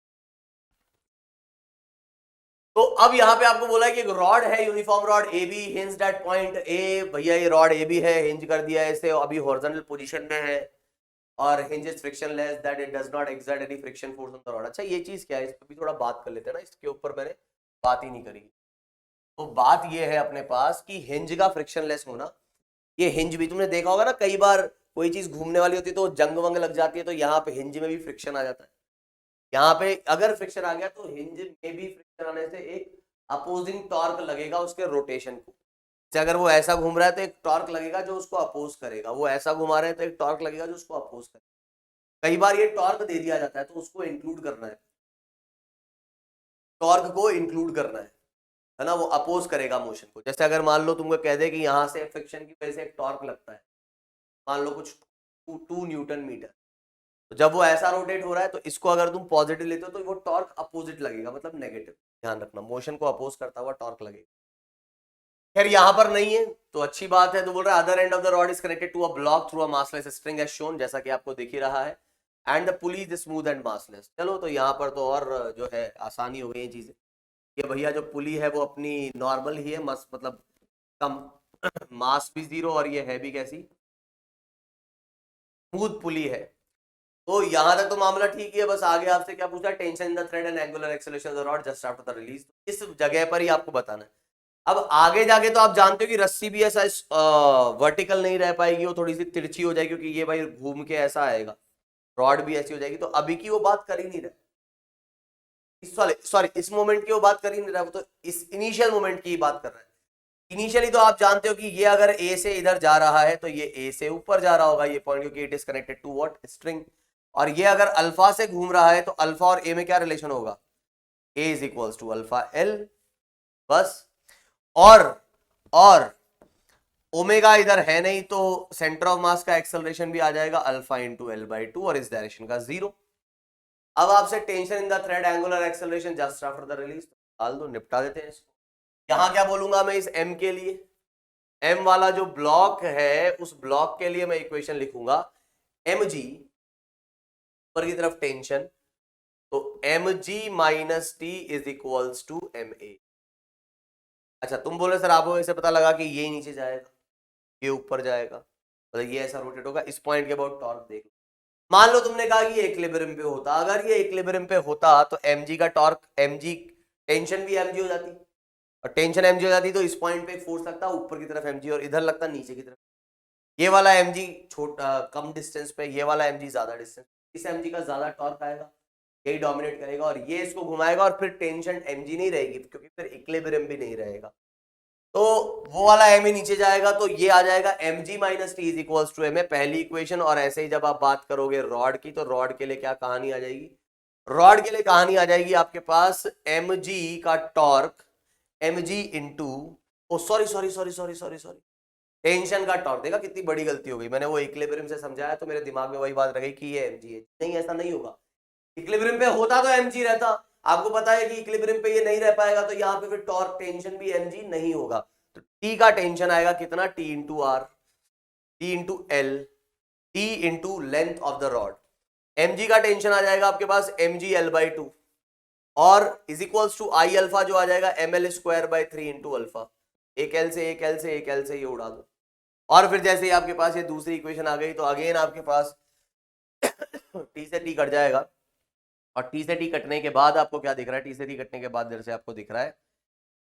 तो अब यहाँ पे आपको बोला है कि एक रॉड है, uniform rod a b hinged at point a. भैया ये रॉड ए बी है, हिंज कर दिया है इसे, अभी हॉरिजॉन्टल पोजीशन में है, और hinge is frictionless that it does not exert any friction force on the rod. अच्छा ये चीज क्या है, इस पर भी थोड़ा बात कर लेते हैं ना, इसके ऊपर मैंने बात ही नहीं करी। तो बात ये है अपने पास कि हिंज का फ्रिक्शनलेस होना, ये हिंज भी तुमने देखा होगा ना, कई बार कोई चीज घूमने वाली होती है तो जंग वंग लग जाती है, तो यहाँ पे हिंज में भी फ्रिक्शन आ जाता है। यहाँ पे अगर फ्रिक्शन आ गया तो हिंज में भी फ्रिक्शन आने से एक अपोजिंग टॉर्क लगेगा उसके रोटेशन को। जैसे अगर वो ऐसा घूम रहा है तो एक टॉर्क लगेगा जो उसको अपोज करेगा, वो ऐसा घुमा रहे हैं तो एक टॉर्क लगेगा जो उसको अपोज करेगा। कई बार ये टॉर्क दे दिया जाता है तो उसको इंक्लूड करना है, टॉर्क को इंक्लूड करना है ना, वो अपोज करेगा मोशन को। जैसे अगर मान लो तुमको कह दे कि यहाँ से फ्रिक्शन की वजह से एक टॉर्क लगता है, मान लो कुछ 2 न्यूटन मीटर, तो जब वो ऐसा रोटेट हो रहा है तो इसको अगर तुम पॉजिटिव लेते हो तो वो टॉर्क अपोजिट लगेगा, मतलब नेगेटिव। ध्यान रखना, मोशन को अपोज करता हुआ टॉर्क लगेगा। खैर यहाँ पर नहीं है तो अच्छी बात है। तो बोल रहा है other end of the rod is connected to a block through a massless string as shown, जैसा कि आपको दिख ही रहा है, and the pulley is smooth and massless. चलो तो यहाँ पर तो और जो है आसानी हो गई चीजें। ये भैया जो पुली है वो अपनी नॉर्मल ही है, मस्त मतलब कम मास भी 0, और ये है भी कैसी, स्मूथ पुली है। तो यहां तक तो मामला ठीक है। बस आगे आपसे क्या पूछा, tension in the thread and angular acceleration of the rod just after the release, इस जगह पर ही आपको बताना है। अब आगे जाके तो आप जानते हो कि रस्सी भी ऐसा वर्टिकल नहीं रह पाएगी, वो थोड़ी सी तिरछी हो जाएगी, क्योंकि ये भाई घूम के ऐसा आएगा, रॉड भी ऐसी हो जाएगी। तो अभी की वो बात कर ही नहीं रहा, सॉरी इस मोमेंट की वो बात कर ही नहीं रहा, वो तो इस इनिशियल मोमेंट की बात कर रहा है। इनिशियली तो आप जानते हो कि ये अगर ए से इधर जा रहा है तो ये ए से ऊपर जा रहा होगा ये पॉइंट, क्योंकि it is connected to what, string. और ये अगर अल्फा से घूम रहा है तो अल्फा और ए में क्या रिलेशन होगा, a is equals to alpha l, बस। और ओमेगा इधर है नहीं तो सेंटर ऑफ मास का एक्सेलरेशन भी आ जाएगा अल्फा इंटू एल बाई 2, और इस डायरेक्शन का 0। अब आपसे tension in the thread angular acceleration just after the release डाल दो, निपटा देते हैं इसको। यहां क्या बोलूंगा मैं इस m के लिए, m वाला जो ब्लॉक है उस ब्लॉक के लिए मैं इक्वेशन लिखूंगा mg, ऊपर की तरफ टेंशन, तो mg minus t is equals to ma। अच्छा तुम बोले सर आपको ऐसे पता लगा कि ये नीचे जाएगा ये ऊपर जाएगा, मतलब ये ऐसा रोटेट होगा, इस पॉइंट के अबाउट टॉर्क देख लो। मान लो तुमने कहा कि ये इक्विलिब्रियम पे होता, अगर ये इक्विलिब्रियम पे होता तो mg का टॉर्क, mg टेंशन भी mg हो जाती, और टेंशन mg हो जाती तो इस पॉइंट पे फोर्स लगता ऊपर की तरफ mg, और इधर लगता नीचे की तरफ। ये वाला mg छोटा कम डिस्टेंस पे, ये वाला mg ज्यादा डिस्टेंस, इस mg का ज्यादा टॉर्क आएगा, यही डोमिनेट करेगा और ये इसको घुमाएगा और फिर टेंशन mg नहीं रहेगी क्योंकि फिर इक्विलिब्रियम भी नहीं रहेगा, तो वो वाला m ही नीचे जाएगा, तो ये आ जाएगा mg minus t is equals to m है पहली इक्वेशन। और ऐसे ही जब आप बात करोगे रॉड की, तो रॉड के लिए क्या कहानी आ जाएगी, रॉड के लिए कहानी आ जाएगी आपके पास mg का torque mg into sorry tension का टॉर्क। देखा कितनी बड़ी गलती हो गई, मैंने वो इक्विलिब्रियम से समझाया तो मेरे दिमाग में वही बात रह गई कि ये mg है, नहीं ऐसा नहीं होगा, इक्विलिब्रियम पे होता तो mg रहता, आपको पता है कि इक्विलिब्रियम पे ये नहीं रह पाएगा, तो यहाँ पे फिर टॉर्क टेंशन भी mg नहीं होगा, तो t का टेंशन आएगा कितना, t into r, t into l, t into length of the rod, mg का टेंशन आ जाएगा आपके पास mg l/2 और is equals to I alpha जो आ जाएगा ml square by 3 into alpha, एक एल से ये उड़ा दो, और फिर जैसे ही आपके पास ये दूसरी इक्वेशन आ गई तो अगेन आपके पास t से t कट जाएगा, और t से t कटने के बाद आपको क्या दिख रहा है, t से t कटने के बाद इधर से आपको दिख रहा है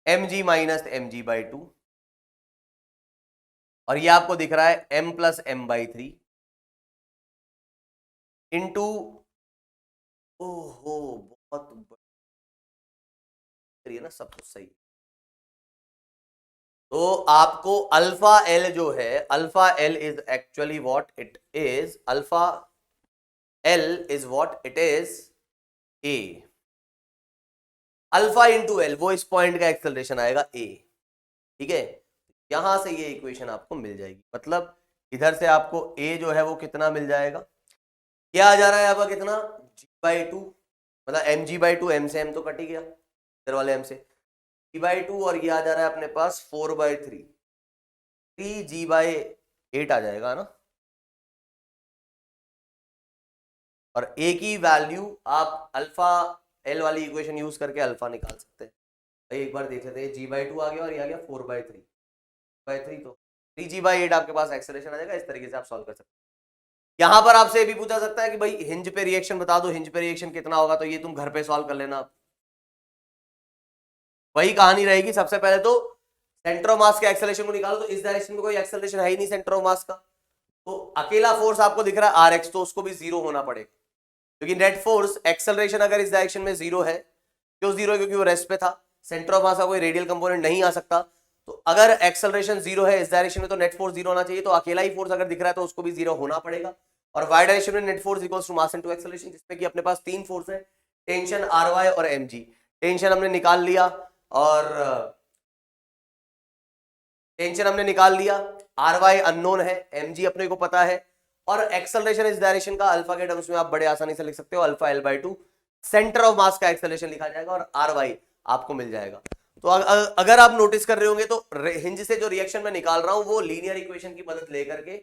mg माइनस mg/2 और ये आपको दिख रहा है m प्लस m/3 इंटू, ओहो बहुत है ना, सब कुछ सही। तो आपको अल्फा एल जो है, alpha L is actually what it is, alpha L is what it is a, alpha into L वो इस पॉइंट का एक्सेलरेशन आएगा ए, ठीक है, यहां से ये इक्वेशन आपको मिल जाएगी, मतलब इधर से आपको ए जो है वो कितना मिल जाएगा, क्या आ जा रहा है आपका कितना g/2, मतलब mg/2, m से m तो कट ही गया इधर वाले m से, g/2 और ये आ जा रहा है अपने पास 4/3, 3g/8 आ जाएगा ना, और a की वैल्यू आप अल्फा एल वाली इक्वेशन यूज करके अल्फा निकाल सकते हैं। तो एक बार देख लेते हैं, g/2 आ गया और ये आ गया 4/3, तो 3g/8 आपके पास एक्सेलरेशन आ जाएगा, इस तरीके से आप सॉल्व कर सकते हैं। यहां पर आपसे ये भी पूछा सकता है कि भाई हिंज पे रिएक्शन बता दो, हिंज पे रिएक्शन कितना होगा, तो ये तुम घर पे सॉल्व कर लेना, वही कहानी रहेगी। सबसे पहले तो सेंटर ऑफ मास के एक्सेलरेशन को निकालो, तो इस डायरेक्शन में कोई एक्सेलरेशन है ही नहीं सेंटर ऑफ मास का, तो अकेला फोर्स आपको दिख रहा है आर एक्स, तो उसको भी जीरो होना पड़ेगा, क्योंकि नेट फोर्स एक्सेलरेशन अगर इस डायरेक्शन में जीरो है, क्यों जीरो है, क्योंकि वो रेस्ट पे था, सेंटर ऑफ मास का कोई रेडियल कंपोनेंट नहीं आ सकता, तो अगर एक्सेलरेशन जीरो है इस डायरेक्शन में तो नेट फोर्स जीरो होना चाहिए, तो अकेला ही फोर्स अगर दिख रहा है तो उसको भी जीरो होना पड़ेगा। और वाई डायरेक्शन में net force equals to mass into acceleration, जिसमें कि अपने पास तीन फोर्स है, टेंशन आर वाई और एम जी। टेंशन हमने निकाल लिया, और टेंशन हमने निकाल लिया, आर वाई अननोन है, एम जी अपने को पता है, और एक्सेलरेशन इस डायरेक्शन का अल्फा के टर्म्स में आप बड़े आसानी से लिख सकते हो, alpha l/2 centre of mass का एक्सेलरेशन लिखा जाएगा, और आर वाई आपको मिल जाएगा। तो अगर आप नोटिस कर रहे होंगे तो हिंज से जो रिएक्शन मैं निकाल रहा हूं वो लीनियर इक्वेशन की मदद लेकर के,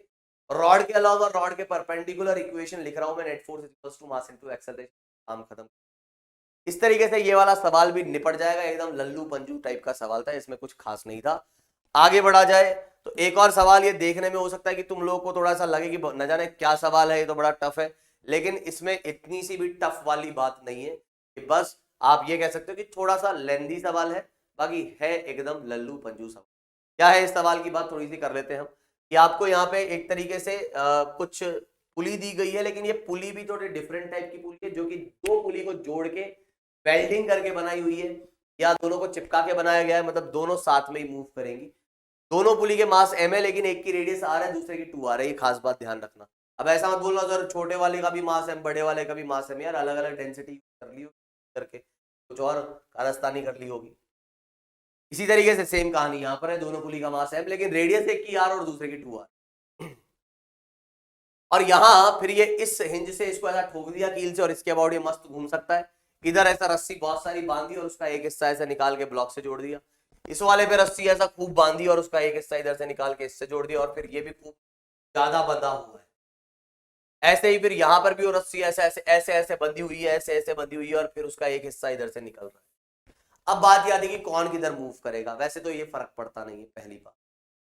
रॉड के अलावा रॉड के परपेंडिकुलर इक्वेशन लिख रहा हूं मैं, net force equals to mass into acceleration, काम खत्म। इस तरीके से ये वाला सवाल भी निपट जाएगा, एकदम लल्लू पंजू टाइप का सवाल था, इसमें कुछ खास नहीं था। आगे बढ़ा जाए तो एक और सवाल ये देखने में हो सकता है कि तुम लोगों को थोड़ा सा लगे कि न जाने क्या सवाल है, ये तो बड़ा टफ है, लेकिन इसमें इतनी सी भी टफ वाली बात नहीं है, कि बस आप ये कह सकते हो कि थोड़ा सा लेंदी सवाल है, बाकी है एकदम लल्लू पंजू सवाल। क्या है इस सवाल की बात थोड़ी सी कर लेते हैं हम, कि आपको यहाँ पे एक तरीके से कुछ पुली दी गई है, लेकिन ये पुली भी थोड़े डिफरेंट टाइप की पुली है, जो कि दो पुली को जोड़ के वेल्डिंग करके बनाई हुई है, या दोनों को चिपका के बनाया गया है, मतलब दोनों साथ में ही मूव करेंगी। दोनों पुली के मास m है, लेकिन एक की रेडियस r है, दूसरे की 2r है, ये खास बात ध्यान रखना। अब ऐसा मत बोलना सर छोटे वाले का भी मास m, बड़े वाले का भी मास m, यार अलग अलग डेंसिटी कर ली करके कुछ और कारस्तानी कर ली होगी। इसी तरीके से सेम कहानी यहाँ पर है, दोनों पुली का मास m, लेकिन रेडियस एक की r और दूसरे की 2r। और यहाँ फिर ये इस हिंज से इसको ऐसा ठोक दिया कील से, और इसके अबाउट ये मस्त घूम सकता है। इधर ऐसा रस्सी बहुत सारी बांधी और उसका एक हिस्सा ऐसा निकाल के ब्लॉक से जोड़ दिया, इस वाले पे रस्सी ऐसा खूब बांधी और उसका एक हिस्सा इधर से निकाल के इससे जोड़ दिया, और फिर ये भी खूब ज्यादा बंधा हुआ है। ऐसे ही फिर यहाँ पर भी वो रस्सी ऐसे ऐसे ऐसे ऐसे बंधी हुई है, ऐसे ऐसे बंधी हुई है, और फिर उसका एक हिस्सा इधर से निकल रहा है। अब बात याद है कि कौन किधर मूव करेगा। वैसे तो ये फर्क पड़ता नहीं है पहली बात,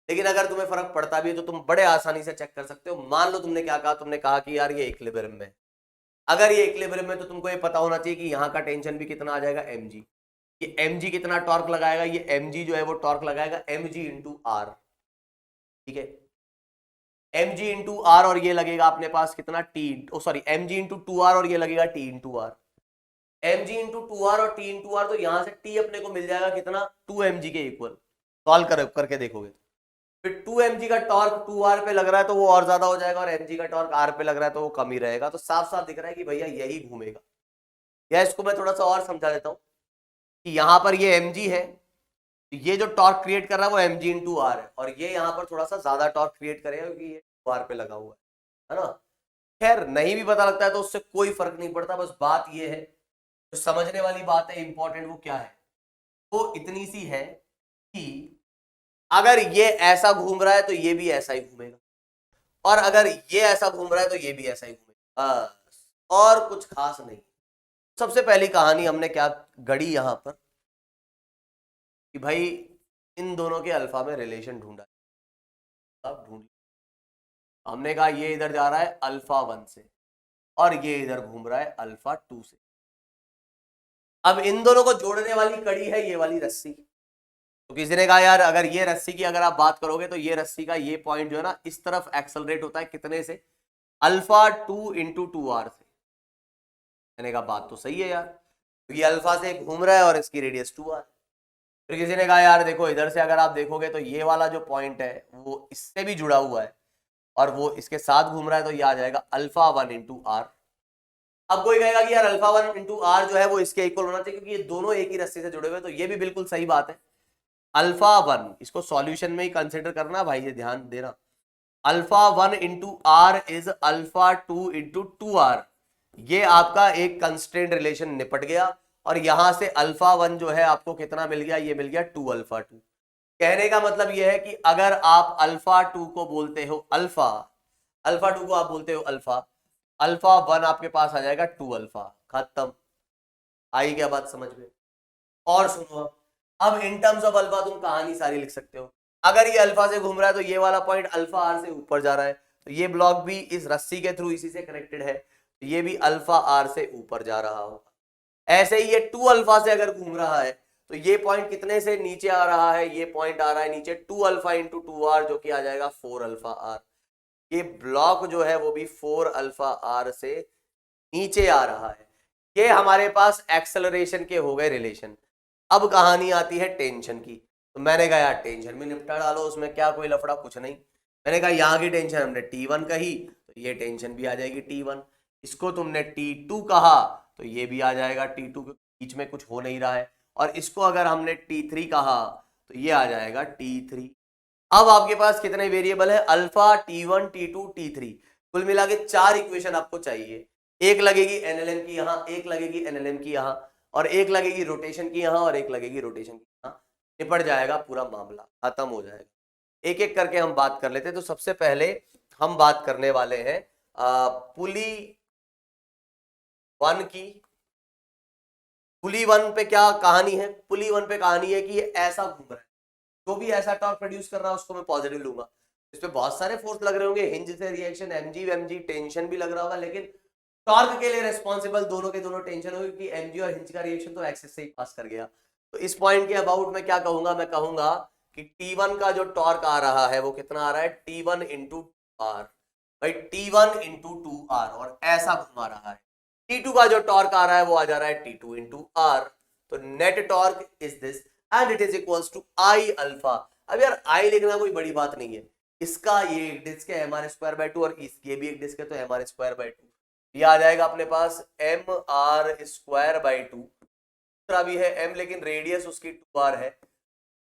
लेकिन अगर तुम्हें फर्क पड़ता भी है तो तुम बड़े आसानी से चेक कर सकते हो। मान लो तुमने क्या कहा, तुमने कहा कि यार ये इक्विलिब्रियम में, अगर ये इक्विलिब्रियम में तो तुमको ये पता होना चाहिए कि यहाँ का टेंशन भी कितना आ जाएगा mg, ये mg कितना टॉर्क लगाएगा, ये mg जो है वो टॉर्क लगाएगा mg इंटू आर, ठीक है। एम जी इंटू आर और ये लगेगा अपने पास कितना t, sorry m g into two r और ये लगेगा t into r. M g into two r और टी इंटू आर, तो यहां से टी अपने को मिल जाएगा कितना, 2 mg के इक्वल। सॉल्व करके देखोगे फिर 2 mg का टॉर्क 2r पे लग रहा है तो वो और ज्यादा हो जाएगा, और mg का टॉर्क r पे लग रहा है तो वो कम ही रहेगा। तो साफ साफ दिख रहा है कि भैया यही घूमेगा। या इसको मैं थोड़ा सा और समझा देता हूं कि यहां पर ये mg है, ये जो टॉर्क क्रिएट कर रहा है वो mg इंटू आर है, और ये यहां पर थोड़ा सा ज्यादा टॉर्क क्रिएट करेगा क्योंकि ये 2r पे लगा हुआ है ना। खैर नहीं भी पता लगता है तो उससे कोई फर्क नहीं पड़ता, बस बात ये है जो समझने वाली बात है इंपॉर्टेंट, वो क्या है, वो इतनी सी है कि अगर ये ऐसा घूम रहा है तो ये भी ऐसा ही घूमेगा, और अगर ये ऐसा घूम रहा है तो ये भी ऐसा ही घूमेगा, बस और कुछ खास नहीं। सबसे पहली कहानी हमने क्या गढ़ी यहां पर कि भाई इन दोनों के अल्फा में रिलेशन ढूंढा। अब ढूंढ हमने कहा ये इधर जा रहा है अल्फा 1 से और ये इधर घूम रहा है अल्फा 2 से। अब इन दोनों को जोड़ने वाली कड़ी है ये वाली रस्सी। तो किसी ने कहा यार अगर ये रस्सी की अगर आप बात करोगे तो ये रस्सी का ये पॉइंट जो है ना इस तरफ एक्सेलरेट होता है कितने से, अल्फा 2 इंटू 2r से। मैंने कहा बात तो सही है यार, तो ये अल्फा से घूम रहा है और इसकी रेडियस 2r। फिर किसी ने कहा यार देखो इधर से अगर आप देखोगे तो ये वाला जो पॉइंट है वो इससे भी जुड़ा हुआ है और वो इसके साथ घूम रहा है, तो ये आ जाएगा अल्फा 1 इंटू आर। अब कोई कहेगा कि यार अल्फा 1 इंटू आर जो है वो इसके इक्वल होना चाहिए क्योंकि ये दोनों एक ही रस्सी से जुड़े हुए, तो ये भी बिल्कुल सही बात है। अल्फा 1 इसको सॉल्यूशन में ही कंसिडर करना भाई, ये ध्यान देना। Alpha 1 into r is alpha 2 into 2r। ये आपका एक कंस्ट्रेंट रिलेशन निपट गया और यहां से अल्फा 1 जो है आपको कितना मिल गया, ये मिल गया 2 अल्फा 2। कहने का मतलब यह है कि अगर आप अल्फा 2 को बोलते हो अल्फा, अल्फा 2 को आप बोलते हो अल्फा, अल्फा 1 आपके पास आ जाएगा 2 अल्फा। खत्म। आई क्या बात समझ में? और सुनो अब इन टर्म्स ऑफ अल्फा तुम कहानी सारी लिख सकते हो। अगर ये अल्फा से घूम रहा है तो ये वाला पॉइंट अल्फा आर से ऊपर जा रहा है, तो ये ब्लॉक भी इस रस्सी के थ्रू इसी से कनेक्टेड है, तो ये भी अल्फा आर से ऊपर जा रहा होगा। ऐसे ही ये 2 अल्फा से अगर घूम रहा है तो ये पॉइंट कितने से नीचे आ रहा है, ये पॉइंट आ रहा है नीचे 2 अल्फा इंटू 2r जो कि आ जाएगा 4 अल्फा आर। ये ब्लॉक जो है वो भी 4 अल्फा आर से नीचे आ रहा है। ये हमारे पास एक्सेलरेशन के हो गए रिलेशन। अब कहानी आती है टेंशन की। तो मैंने कहा यार टेंशन में निपटा डालो, उसमें क्या कोई लफड़ा, कुछ नहीं। मैंने कहा यहाँ की टेंशन हमने T1 कही तो ये टेंशन भी आ जाएगी T1। इसको तुमने T2 कहा तो ये भी आ जाएगा T2, के बीच में कुछ हो नहीं रहा है। और इसको अगर हमने T3 कहा तो ये आ जाएगा T3। अब आपके पास कितने वेरिएबल है, अल्फा, T1, T2, T3, कुल मिला के 4 इक्वेशन आपको चाहिए। एक लगेगी एनएलएम की यहाँ, एक लगेगी एनएलएम की यहाँ, और एक लगेगी रोटेशन की यहाँ, और एक लगेगी रोटेशन की यहाँ। निपट जाएगा पूरा मामला, खत्म हो जाएगा। एक एक करके हम बात कर लेते हैं। तो सबसे पहले हम बात करने वाले हैं पुली 1 की। पुली 1 पे क्या कहानी है, पुली 1 पे कहानी है कि ये ऐसा घूम रहा है, जो भी ऐसा टॉर्क प्रोड्यूस कर रहा है उसको मैं पॉजिटिव लूंगा। इस पे बहुत सारे फोर्स लग रहे होंगे, हिंज से रिएक्शन, एमजी टेंशन भी लग रहा होगा, लेकिन टॉर्क के लिए रिस्पॉन्सिबल दोनों के दोनों टेंशन होगी कि एमजी और हिंज का रिएक्शन तो एक्सिस से ही पास कर गया। तो इस पॉइंट के अबाउट में क्या कहूंगा, मैं कहूंगा कि T1 का जो टॉर्क आ रहा है वो कितना आ रहा है, T1 इंटू आर, भाई T1 इंटू 2r, और ऐसा घुमा रहा है। T2 का जो टॉर्क आ रहा है वो आ जा रहा है T2 इंटू आर। तो net torque is this and it is equals to I alpha. अब यार आई लिखना कोई बड़ी बात नहीं है, इसका ये एक डिस्क है mr²/2 और ये भी एक डिस्क है तो mr²/2, ये आ जाएगा अपने पास mr²/2। दूसरा भी है m लेकिन रेडियस उसकी 2r है,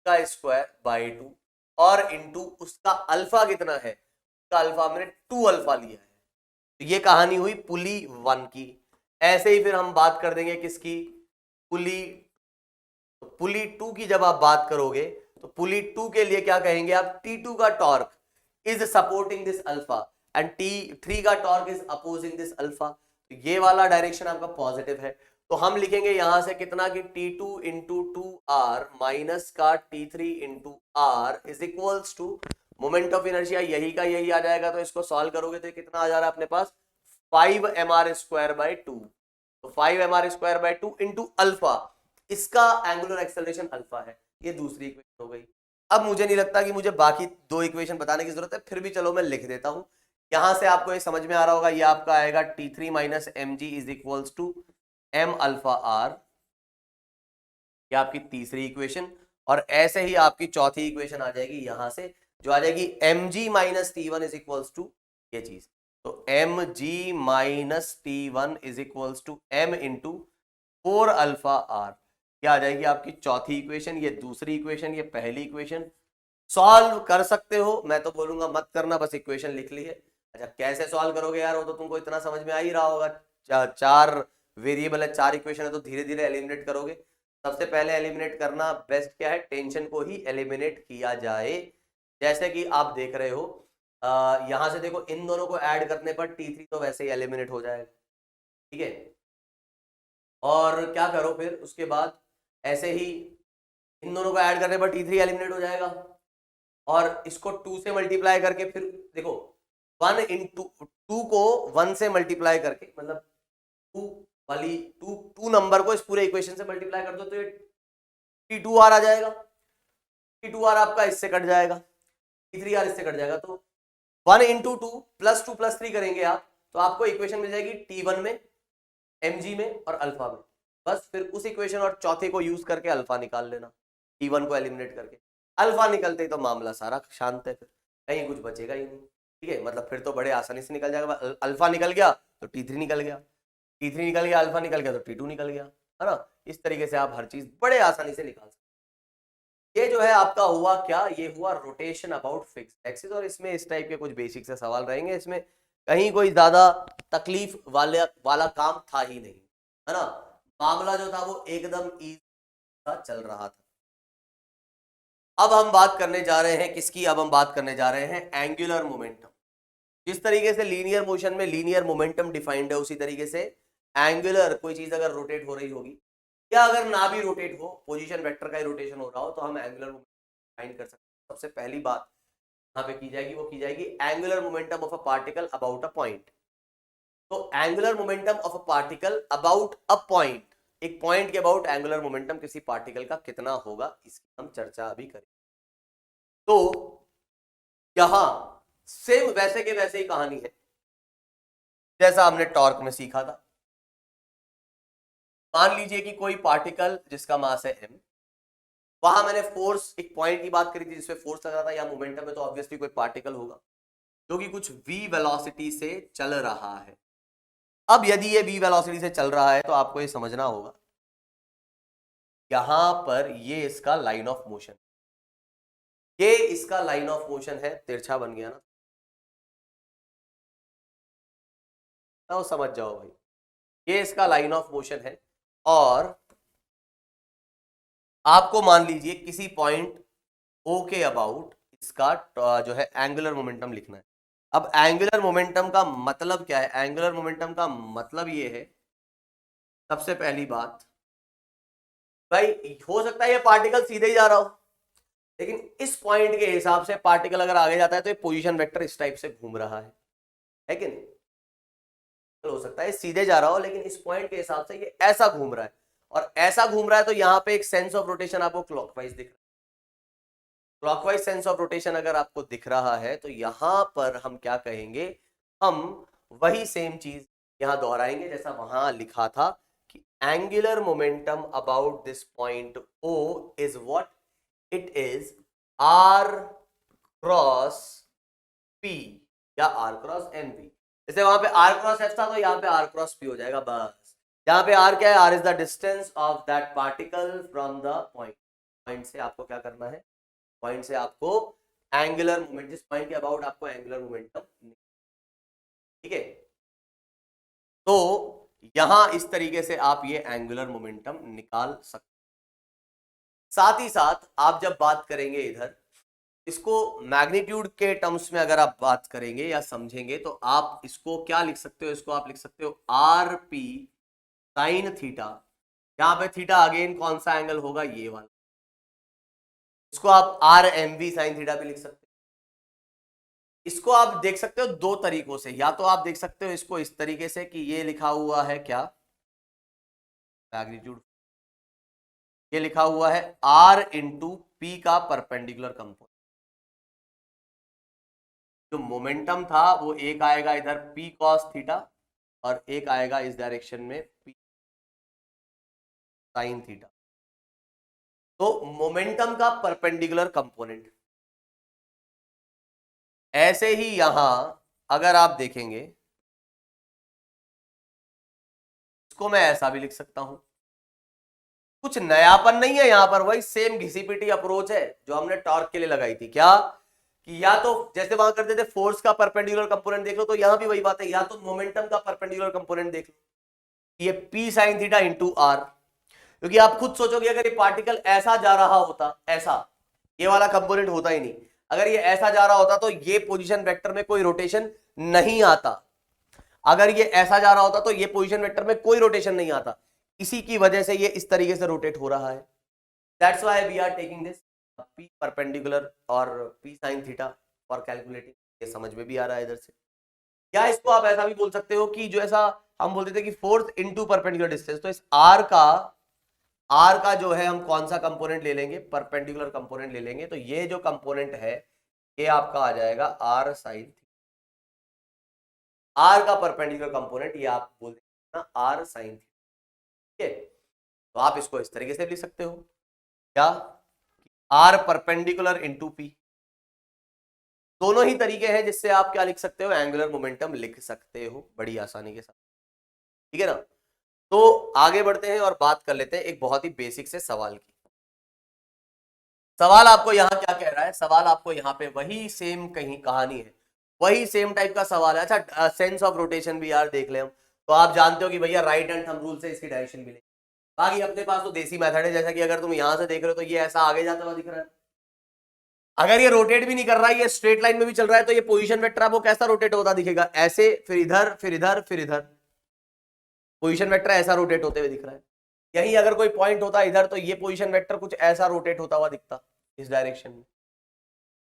का स्क्वायर/2 और इंटू उसका अल्फा कितना है, उसका अल्फा हमने 2 अल्फा लिया है। तो ये कहानी हुई पुली 1 की। ऐसे ही फिर हम बात कर देंगे किसकी, पुली 2 की। जब आप बात करोगे तो पुली 2 के लिए क्या कहेंगे आप, T2 का torque is supporting this alpha and T3 का torque is opposing this alpha. तो ये वाला डायरेक्शन आपका पॉजिटिव है, तो हम लिखेंगे यहां से कितना कि T2 इंटू 2r माइनस का T3 into r is equals to moment of inertia, यही का यही आ जाएगा। तो इसको सॉल्व करोगे तो कितना आ जा रहा है अपने पास, 5mr²/2। तो 5mr²/2 इंटू अल्फा, इसका एंगुलर एक्सेलरेशन अल्फा है। ये दूसरी इक्वेशन हो गई। अब मुझे नहीं लगता कि मुझे बाकी दो इक्वेशन बताने की जरूरत है, फिर भी चलो मैं लिख देता हूं। यहां से आपको ये समझ में आ रहा होगा, ये आपका आएगा T3 minus m g is equals to m alpha r, ये आपकी तीसरी इक्वेशन। और ऐसे ही आपकी चौथी इक्वेशन आ जाएगी यहां से, जो आ जाएगी m g minus t one is equals to ये चीज। तो m g minus t one is equals to m into 4 alpha r, ये आ जाएगी आपकी चौथी इक्वेशन, ये दूसरी इक्वेशन, ये पहली इक्वेशन। सॉल्व कर सकते हो, मैं तो बोलूंगा मत करना, बस इक्वेशन लिख ली है। अच्छा कैसे सॉल्व करोगे यार, वो तो तुमको इतना समझ में आ ही रहा होगा। चार वेरिएबल है, चार इक्वेशन है, तो धीरे धीरे एलिमिनेट करोगे। सबसे पहले एलिमिनेट करना बेस्ट क्या है, टेंशन को ही एलिमिनेट किया जाए। जैसे कि आप देख रहे हो, यहां से देखो इन दोनों को ऐड करने पर T3 तो वैसे ही एलिमिनेट हो जाएगा, ठीक है। और क्या करो फिर उसके बाद, ऐसे ही इन दोनों को ऐड करने पर T3 एलिमिनेट हो जाएगा। और इसको 2 से मल्टीप्लाई करके फिर देखो 1 इंटू 2 को 1 से मल्टीप्लाई करके, मतलब 2 वाली 2 नंबर को इस पूरे इक्वेशन से मल्टीप्लाई कर दो तो ये T2R आ जाएगा। T2R आपका इससे कट जाएगा, T3R इससे कट जाएगा। तो 1 इंटू 2 प्लस 2 प्लस 3 करेंगे आप, तो आपको इक्वेशन मिल जाएगी T1 में, mg में और अल्फा में। बस फिर उस इक्वेशन और चौथे को यूज करके अल्फा निकाल लेना, T1 को एलिमिनेट करके। अल्फा निकलते ही तो मामला सारा शांत है, फिर कहीं कुछ बचेगा ही नहीं, ठीक है। मतलब फिर तो बड़े आसानी से निकल जाएगा। अल्फा निकल गया तो T3 निकल गया, T3 निकल गया, अल्फा निकल गया तो T2 निकल गया, है ना। इस तरीके से आप हर चीज बड़े आसानी से निकाल सकते। ये जो है आपका हुआ क्या, ये हुआ रोटेशन अबाउट फिक्स एक्सिस। और इसमें इस टाइप के कुछ बेसिक से सवाल रहेंगे, इसमें कहीं कोई ज्यादा तकलीफ वाला काम था ही नहीं, है ना। मामला जो था वो एकदम इजी चल रहा था। अब हम बात करने जा रहे हैं किसकी, अब हम बात करने जा रहे हैं एंगुलर मोमेंटम। जिस तरीके से लीनियर मोशन में लीनियर मोमेंटम डिफाइंड है, उसी तरीके से एंगुलर कोई चीज अगर रोटेट हो रही होगी या अगर ना भी रोटेट हो, पोजीशन वेक्टर का ही रोटेशन हो रहा हो, तो हम एंगुलर मोमेंटम डिफाइन कर सकते हैं। सबसे पहली बात यहाँ पे की जाएगी वो की जाएगी angular momentum of a particle about a point. तो angular momentum of a particle about a point, एक पॉइंट के अबाउट एंगुलर मोमेंटम किसी पार्टिकल का कितना होगा, इसकी हम चर्चा अभी करें। तो यहां सेम वैसे के वैसे ही कहानी है जैसा हमने टॉर्क में सीखा था। मान लीजिए कि कोई पार्टिकल जिसका मास है m, वहां मैंने फोर्स, एक पॉइंट की बात करी थी जिसपे फोर्स लग रहा था, या मोमेंटम है तो ऑब्वियसली कोई पार्टिकल होगा जो कि कुछ v वेलोसिटी से चल रहा है। अब यदि ये v वेलोसिटी से चल रहा है तो आपको ये समझना होगा, यहां पर ये इसका लाइन ऑफ मोशन, ये इसका लाइन ऑफ मोशन है। तिरछा बन गया ना, तो समझ जाओ भाई, ये इसका लाइन ऑफ मोशन है। और आपको मान लीजिए किसी पॉइंट O के अबाउट इसका जो है एंगुलर मोमेंटम लिखना है। अब एंगुलर मोमेंटम का मतलब क्या है, एंगुलर मोमेंटम का मतलब ये है, सबसे पहली बात भाई, हो सकता है ये पार्टिकल सीधे ही जा रहा हो, लेकिन इस पॉइंट के हिसाब से पार्टिकल अगर आगे जाता है तो ये पोजीशन वेक्टर इस टाइप से घूम रहा है कि नहीं। हो सकता है सीधे जा रहा हो, लेकिन इस पॉइंट के हिसाब से ये ऐसा घूम रहा है, और ऐसा घूम रहा है तो यहाँ पे एक सेंस ऑफ रोटेशन आपको क्लॉकवाइज दिख रहा है। क्लॉकवाइज सेंस ऑफ रोटेशन अगर आपको दिख रहा है तो यहां पर हम क्या कहेंगे, हम वही सेम चीज यहां दोहराएंगे जैसा वहां लिखा था कि angular momentum about this point O is what, it is R cross P या R क्रॉस NP। जैसे वहां पे R क्रॉस F था तो यहाँ पे R क्रॉस P हो जाएगा। बस यहाँ पे R क्या है, R is the distance of that particle from the point. Point से आपको क्या करना है, पॉइंट से आपको एंगुलर मोमेंट, जिस पॉइंट के अबाउट आपको एंगुलर मोमेंटम, ठीक है। तो यहां इस तरीके से आप ये एंगुलर मोमेंटम निकाल सकते। साथ ही साथ आप जब बात करेंगे इधर, इसको मैग्नीट्यूड के टर्म्स में अगर आप बात करेंगे या समझेंगे तो आप इसको क्या लिख सकते हो, इसको आप लिख सकते हो आर पी साइन थीटा। यहां पे थीटा अगेन कौन सा एंगल होगा, ये वाला। इसको आप r m v sine theta भी लिख सकते हो। इसको आप देख सकते हो दो तरीकों से, या तो आप देख सकते हो इसको इस तरीके से कि ये लिखा हुआ है क्या, मैग्नीट्यूड, ये लिखा हुआ है r इंटू पी का परपेंडिकुलर कंपोनेंट। जो मोमेंटम था वो एक आएगा इधर p cos थीटा और एक आएगा इस डायरेक्शन में p sin थीटा। तो मोमेंटम का परपेंडिकुलर कंपोनेंट। ऐसे ही यहां अगर आप देखेंगे, इसको मैं ऐसा भी लिख सकता हूं। कुछ नयापन नहीं है यहां पर, वही सेम घिसी पिटी अप्रोच है जो हमने टॉर्क के लिए लगाई थी। क्या कि या तो जैसे वहां करते थे फोर्स का परपेंडिकुलर कंपोनेंट देख लो, तो यहां भी वही बात है, या तो मोमेंटम का परपेंडिकुलर कंपोनेंट देख लो, ये p sin theta into r. क्योंकि आप खुद सोचोगे अगर ये पार्टिकल ऐसा जा रहा होता, ऐसा, ये वाला कंपोनेंट होता ही नहीं, अगर ये ऐसा जा रहा होता तो ये पोजीशन वेक्टर में कोई रोटेशन नहीं आता। अगर ये ऐसा जा रहा होता तो ये पोजीशन वेक्टर में कोई रोटेशन नहीं आता। इसी की वजह से ये इस तरीके से रोटेट हो रहा है। That's why we are taking this p perpendicular और p sin theta for calculating. ये समझ में भी आ रहा है इधर से। या इसको आप ऐसा भी बोल सकते हो कि जो ऐसा हम बोलते थे कि फोर्स इनटू परपेंडिकुलर डिस्टेंस, तो इस r का जो है हम कौन सा कंपोनेंट ले लेंगे, परपेंडिकुलर कंपोनेंट ले लेंगे। तो ये जो कंपोनेंट है ये आपका आ जाएगा r sin थीटा। r का परपेंडिकुलर कंपोनेंट ये आप बोल देंगे ना r sin थीटा। ठीक है, तो आप इसको इस तरीके से लिख सकते हो, क्या r परपेंडिकुलर इंटू p। दोनों ही तरीके हैं जिससे आप क्या लिख सकते हो, एंगुलर मोमेंटम लिख सकते हो बड़ी आसानी के साथ। ठीक है ना। तो आगे बढ़ते हैं और बात कर लेते हैं एक बहुत ही बेसिक से सवाल की। सवाल आपको यहां क्या कह रहा है, सवाल आपको यहां पे वही सेम कहीं कहानी है, वही सेम टाइप का सवाल है। अच्छा, सेंस ऑफ रोटेशन भी यार देख ले हम, तो आप जानते हो कि भैया राइट हैंड थंब रूल से इसकी डायरेक्शन मिलेगी। बाकी अपने पास तो देसी मेथड है, जैसा कि अगर तुम यहां से देख रहे हो तो ये ऐसा आगे जाता हुआ दिख रहा है। अगर ये रोटेट भी नहीं कर रहा है, ये स्ट्रेट लाइन में भी चल रहा है, तो ये पोजीशन वेक्टर आपको कैसा रोटेट होता दिखेगा, ऐसे, फिर इधर, फिर इधर, फिर इधर। पोजीशन वेक्टर ऐसा रोटेट होते हुए दिख रहा है। यही अगर कोई पॉइंट होता इधर, तो ये पोजीशन वेक्टर कुछ ऐसा रोटेट होता हुआ दिखता इस डायरेक्शन में,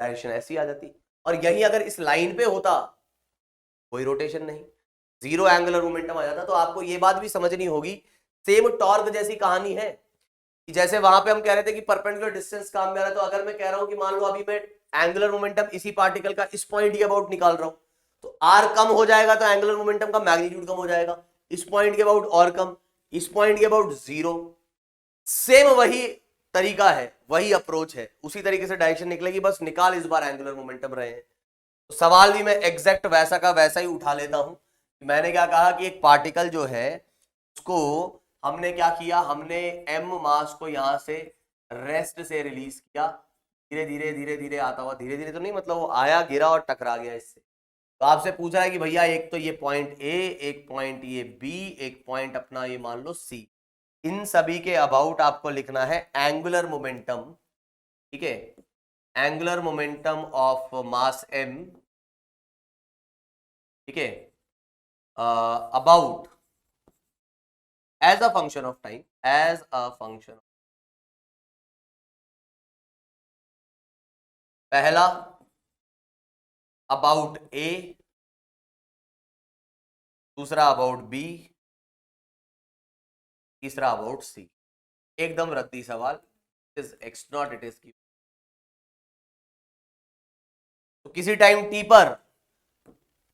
डायरेक्शन ऐसी आ जाती। और यही अगर इस लाइन पे होता, कोई रोटेशन नहीं, जीरो एंगुलर मोमेंटम आ जाता। तो आपको ये बात भी समझनी होगी, सेम टॉर्क जैसी कहानी है कि जैसे वहां पे हम कह रहे थे कि परपेंडिकुलर डिस्टेंस काम में आ रहा है, तो अगर मैं कह रहा हूं कि मान लो अभी मैं एंगुलर मोमेंटम इसी पार्टिकल का इस पॉइंट के अबाउट निकाल रहा हूं, तो आर कम हो जाएगा तो एंगुलर मोमेंटम का मैग्नीट्यूड कम हो जाएगा, इस पॉइंट के अबाउट और कम, इस पॉइंट के अबाउट जीरो। सेम वही तरीका है, वही अप्रोच है, उसी तरीके से डायरेक्शन निकलेगी, बस निकाल इस बार एंगुलर मोमेंटम रहे हैं। तो सवाल भी मैं एग्जैक्ट वैसा का वैसा ही उठा लेता हूं। मैंने क्या कहा कि एक पार्टिकल जो है उसको हमने क्या किया, हमने m मास को यहां से रेस्ट से रिलीज किया, धीरे धीरे धीरे धीरे आता हुआ, धीरे धीरे तो नहीं मतलब वो आया, गिरा और टकरा गया इससे। तो आपसे पूछ रहा है कि भैया एक तो ये पॉइंट ए, एक पॉइंट ये बी, एक पॉइंट अपना ये मान लो सी, इन सभी के अबाउट आपको लिखना है एंगुलर मोमेंटम। ठीक है, angular momentum of mass m, ठीक है, about as a function of time, as a function, पहला about A, दूसरा about B, तीसरा about C। एकदम रद्दी सवाल, is x not, it is की। तो किसी टाइम t पर,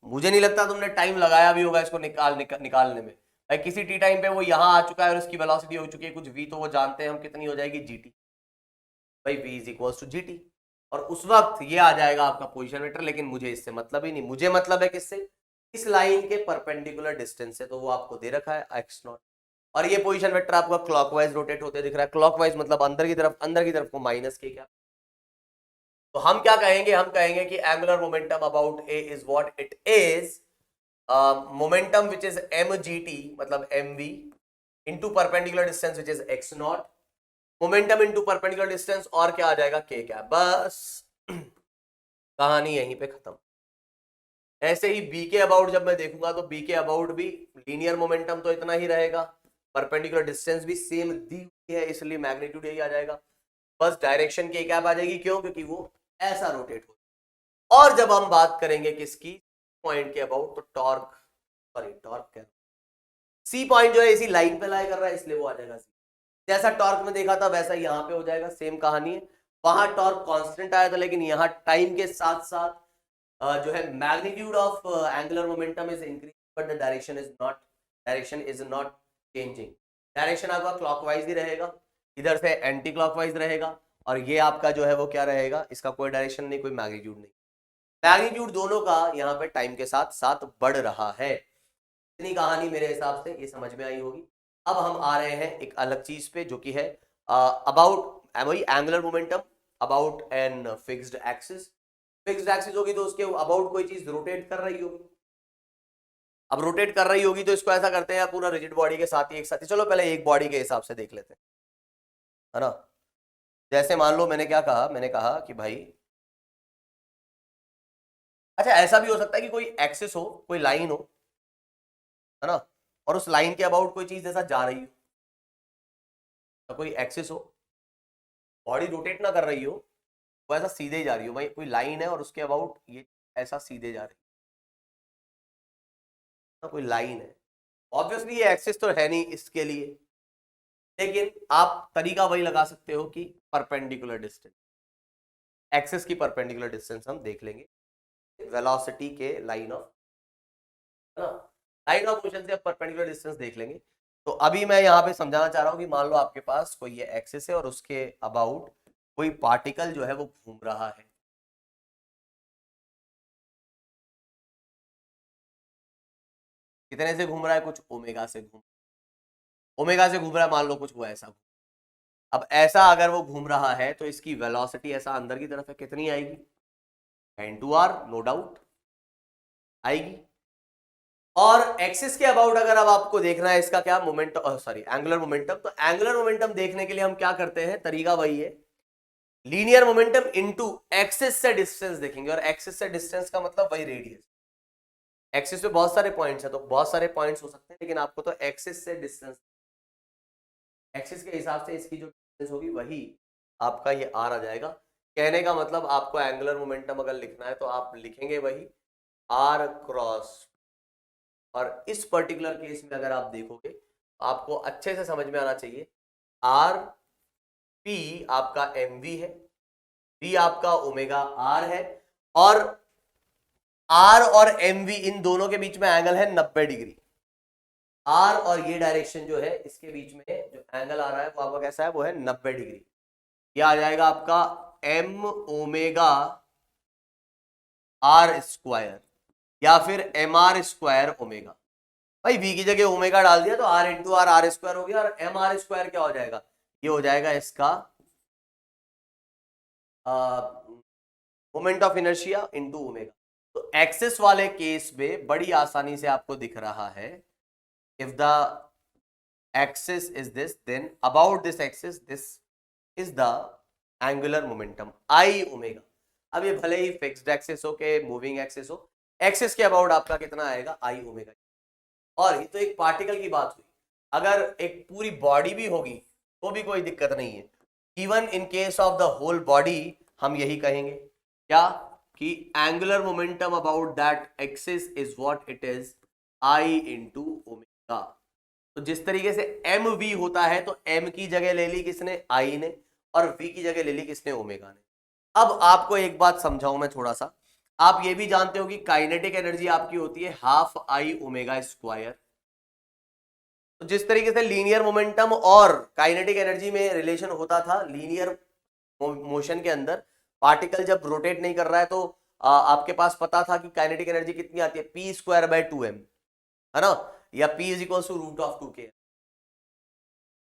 मुझे नहीं लगता तुमने टाइम लगाया भी होगा इसको निकालने में। भाई किसी टी टाइम पे वो यहां आ चुका है और उसकी वेलोसिटी हो चुकी है कुछ v, तो वो जानते हैं हम कितनी हो जाएगी gt, भाई v is equal to gt। और उस वक्त ये आ जाएगा आपका पोजीशन वेक्टर, लेकिन मुझे इससे मतलब ही नहीं, मुझे मतलब है किससे, इस लाइन के परपेंडिकुलर डिस्टेंस से, तो वो आपको दे रखा है x नॉट। और ये पोजीशन वेक्टर आपका क्लॉकवाइज रोटेट होते दिख रहा है, क्लॉकवाइज मतलब अंदर की तरफ को माइनस के क्या। तो हम क्या कहेंगे, हम कहेंगे कि angular momentum about A is what it is, momentum which is mgt मतलब mv into perpendicular distance which is x not, momentum into perpendicular distance और क्या आ जाएगा k क्या। बस कहानी यहीं पे खत्म। ऐसे ही b के अबाउट जब मैं देखूंगा तो b के अबाउट भी लीनियर मोमेंटम तो इतना ही रहेगा, परपेंडिकुलर डिस्टेंस भी सेम दी हुई है, इसलिए मैग्नीट्यूड यही आ जाएगा। बस डायरेक्शन की क्या आ जाएगी, क्यों, क्योंकि वो ऐसा रोटेट हो। और जब हम बात करेंगे किसकी, पॉइंट के अबाउट, तो टॉर्क क्या, सी पॉइंट जो है इसी लाइन पे लाई कर रहा है, इसलिए वो आ जाएगा सी। जैसा टॉर्क में देखा था वैसा यहाँ पे हो जाएगा, सेम कहानी है। वहां टॉर्क कांस्टेंट आया था, लेकिन यहाँ टाइम के साथ साथ जो है magnitude of angular momentum is increase but the direction is not changing. Direction आपका क्लॉकवाइज ही रहेगा, इधर से एंटी क्लॉकवाइज रहेगा, और ये आपका जो है वो क्या रहेगा, इसका कोई डायरेक्शन नहीं, कोई मैग्नीट्यूड नहीं। मैग्नीट्यूड दोनों का यहाँ पे टाइम के साथ साथ बढ़ रहा है। इतनी कहानी मेरे हिसाब से ये समझ में आई होगी। अब हम आ रहे हैं एक अलग चीज पे, जो कि है अबाउट वही angular momentum about an fixed axis. Fixed axis होगी तो उसके अबाउट कोई चीज रोटेट कर रही होगी। अब रोटेट कर रही होगी तो इसको ऐसा करते हैं पूरा रिजिड बॉडी के साथ ही एक साथ ही, चलो पहले एक बॉडी के हिसाब से देख लेते हैं, है ना। जैसे मान लो मैंने क्या कहा, मैंने कहा कि भाई अच्छा ऐसा भी हो सकता है कि कोई एक्सिस हो, कोई लाइन हो, है ना, और उस लाइन के अबाउट कोई चीज ऐसा जा रही हो, तो कोई एक्सिस हो, बॉडी रोटेट ना कर रही हो, वो ऐसा सीधे ही जा रही हो, भाई कोई लाइन है और उसके अबाउट ये ऐसा सीधे जा रही है, कोई लाइन है। ऑब्वियसली ये एक्सिस तो है नहीं इसके लिए, लेकिन आप तरीका वही लगा सकते हो कि परपेंडिकुलर डिस्टेंस, एक्सिस की परपेंडिकुलर डिस्टेंस हम देख लेंगे वेलोसिटी के लाइन ऑफ मोशन से परपेंडिकुलर डिस्टेंस देख लेंगे। तो अभी मैं यहाँ पे समझाना चाह रहा हूँ कि मान लो आपके पास कोई ये एक्सिस है और उसके अबाउट कोई पार्टिकल जो है वो घूम रहा है। कितने से घूम रहा है, कुछ ओमेगा से घूम रहा है, मान लो कुछ वो ऐसा। अब ऐसा अगर वो घूम रहा है तो इसकी वेलोसिटी ऐसा अंदर की तरफ है, कितनी आएगी, n2r, नो डाउट आएगी। और एक्सिस के अबाउट अगर अब आपको देखना है इसका क्या मोमेंट, सॉरी एंगुलर मोमेंटम, तो एंगुलर मोमेंटम देखने के लिए हम क्या करते हैं, तरीका वही है, लीनियर मोमेंटम इनटू एक्सिस से डिस्टेंस देखेंगे। और एक्सिस से डिस्टेंस का मतलब वही रेडियस। एक्सिस पे बहुत सारे पॉइंट्स हैं, तो बहुत सारे पॉइंट्स हो सकते हैं, लेकिन आपको तो एक्सिस से डिस्टेंस, एक्सिस के हिसाब से इसकी जो डिस्टेंस होगी वही आपका ये आर आ जाएगा। कहने का मतलब आपको एंगुलर मोमेंटम अगर लिखना है तो आप लिखेंगे वही आर क्रॉस। और इस पर्टिकुलर केस में अगर आप देखोगे तो आपको अच्छे से समझ में आना चाहिए, आर पी आपका एम वी है, पी आपका ओमेगा आर है, और आर और एम वी इन दोनों के बीच में एंगल है 90 डिग्री। आर और ये डायरेक्शन जो है इसके बीच में जो एंगल आ रहा है वो आपका कैसा है, वो है 90 डिग्री। ये आ जाएगा आपका एम ओमेगा आर स्क्वायर या फिर एम आर स्क्वायर ओमेगा। भाई वी की जगह ओमेगा डाल दिया तो आर इंटू आर स्क्वायर हो गया, और एम आर स्क्वायर क्या हो जाएगा, ये हो जाएगा इसका moment of inertia into omega. तो एक्सिस वाले केस में बड़ी आसानी से आपको दिख रहा है, if the axis is this then about this axis this is the angular momentum I omega. अब ये भले ही फिक्स्ड एक्सिस हो के मूविंग एक्सिस हो, एक्सिस के अबाउट आपका कितना आएगा, आई ओमेगा। और ये तो एक पार्टिकल की बात हुई, अगर एक पूरी बॉडी भी होगी तो भी कोई दिक्कत नहीं है। Even in case of the whole body हम यही कहेंगे क्या, कि angular momentum about that axis is what it is I into omega. तो जिस तरीके से एम वी होता है तो एम की जगह ले ली किसने, आई ने, और वी की जगह ले ली किसने, ओमेगा ने। अब आपको एक बात समझाऊं मैं थोड़ा सा, आप ये भी जानते हो कि काइनेटिक एनर्जी आपकी होती है हाफ आई ओमेगा स्क्वायर। तो जिस तरीके से लीनियर मोमेंटम और काइनेटिक एनर्जी में रिलेशन होता था, लीनियर मोशन के अंदर पार्टिकल जब रोटेट नहीं कर रहा है तो आपके पास पता था कि काइनेटिक एनर्जी कितनी आती है, पी स्क्वायर बाय 2m, है ना, या P is equal to root of 2k।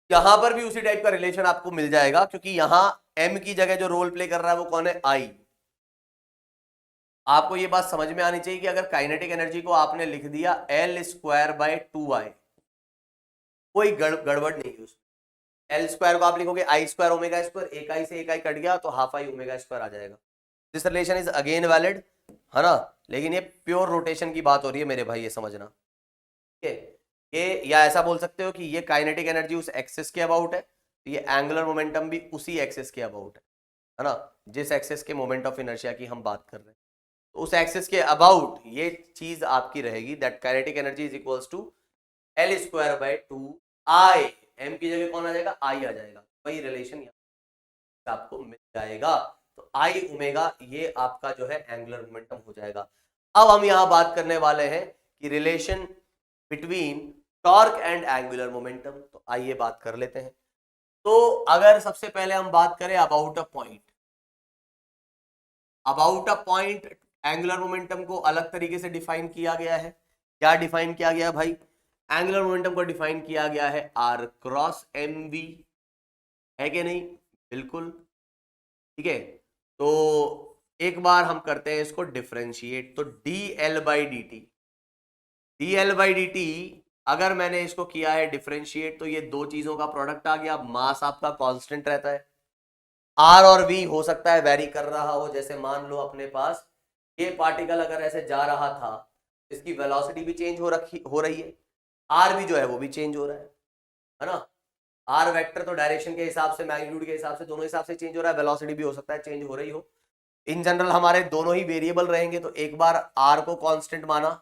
यहां पर भी उसी टाइप का रिलेशन आपको मिल जाएगा, क्योंकि यहां m की जगह जो रोल प्ले कर रहा है वो कौन है, I। आपको ये बात समझ में आनी चाहिए कि अगर काइनेटिक एनर्जी को आपने लिख दिया L स्क्वायर बाय 2I, कोई गड़बड़ नहीं है उसमें। L स्क्वायर को आप लिखोगे I स्क्वायर ओमेगा स्क्वायर, एक I से एक I कट गया तो हाफ I ओमेगा स्क्वायर आ जाएगा। This relation is again valid, है ना, लेकिन ये प्योर रोटेशन की बात हो रही है मेरे भाई, ये समझना। ये या ऐसा बोल सकते हो कि ये काइनेटिक एनर्जी उस एक्सिस के अबाउट है, तो ये एंगुलर मोमेंटम भी उसी एक्सिस के अबाउट है ना, जिस एक्सिस के मोमेंट ऑफ इनर्शिया की हम बात कर रहे हैं। तो उस एक्सिस के अबाउट ये चीज आपकी रहेगी, that kinetic energy is equals to L square by 2I m की जगह कौन आ जाएगा, i आ जाएगा, वही रिलेशन आपको मिल जाएगा। तो आई ओमेगा ये आपका जो है एंगुलर मोमेंटम हो जाएगा। अब हम यहां बात करने वाले हैं कि relation between torque and angular momentum. तो आइए बात कर लेते हैं। तो अगर सबसे पहले हम बात करें about a point, about a point angular momentum को अलग तरीके से डिफाइन किया गया है। क्या डिफाइन किया गया भाई, एंगुलर मोमेंटम को डिफाइन किया गया है आर क्रॉस एम वी, है कि नहीं, बिल्कुल ठीक है। तो एक बार हम करते हैं इसको डिफरेंशिएट, तो D l by d T, D l by d T अगर मैंने इसको किया है डिफरेंशिएट, तो ये दो चीजों का प्रोडक्ट आ गया। मास आपका कांस्टेंट रहता है, आर और वी हो सकता है वेरी कर रहा हो। जैसे मान लो अपने पास ये पार्टिकल अगर ऐसे जा रहा था, इसकी वेलोसिटी भी चेंज हो रही है, आर भी जो है वो भी चेंज हो रहा है ना। आर वेक्टर तो डायरेक्शन के हिसाब से, मैग्नीट्यूड के हिसाब से, दोनों हिसाब से चेंज हो रहा है, वेलोसिटी भी हो सकता है चेंज हो रही हो। इन जनरल हमारे दोनों ही वेरिएबल रहेंगे, तो एक बार आर को कांस्टेंट माना,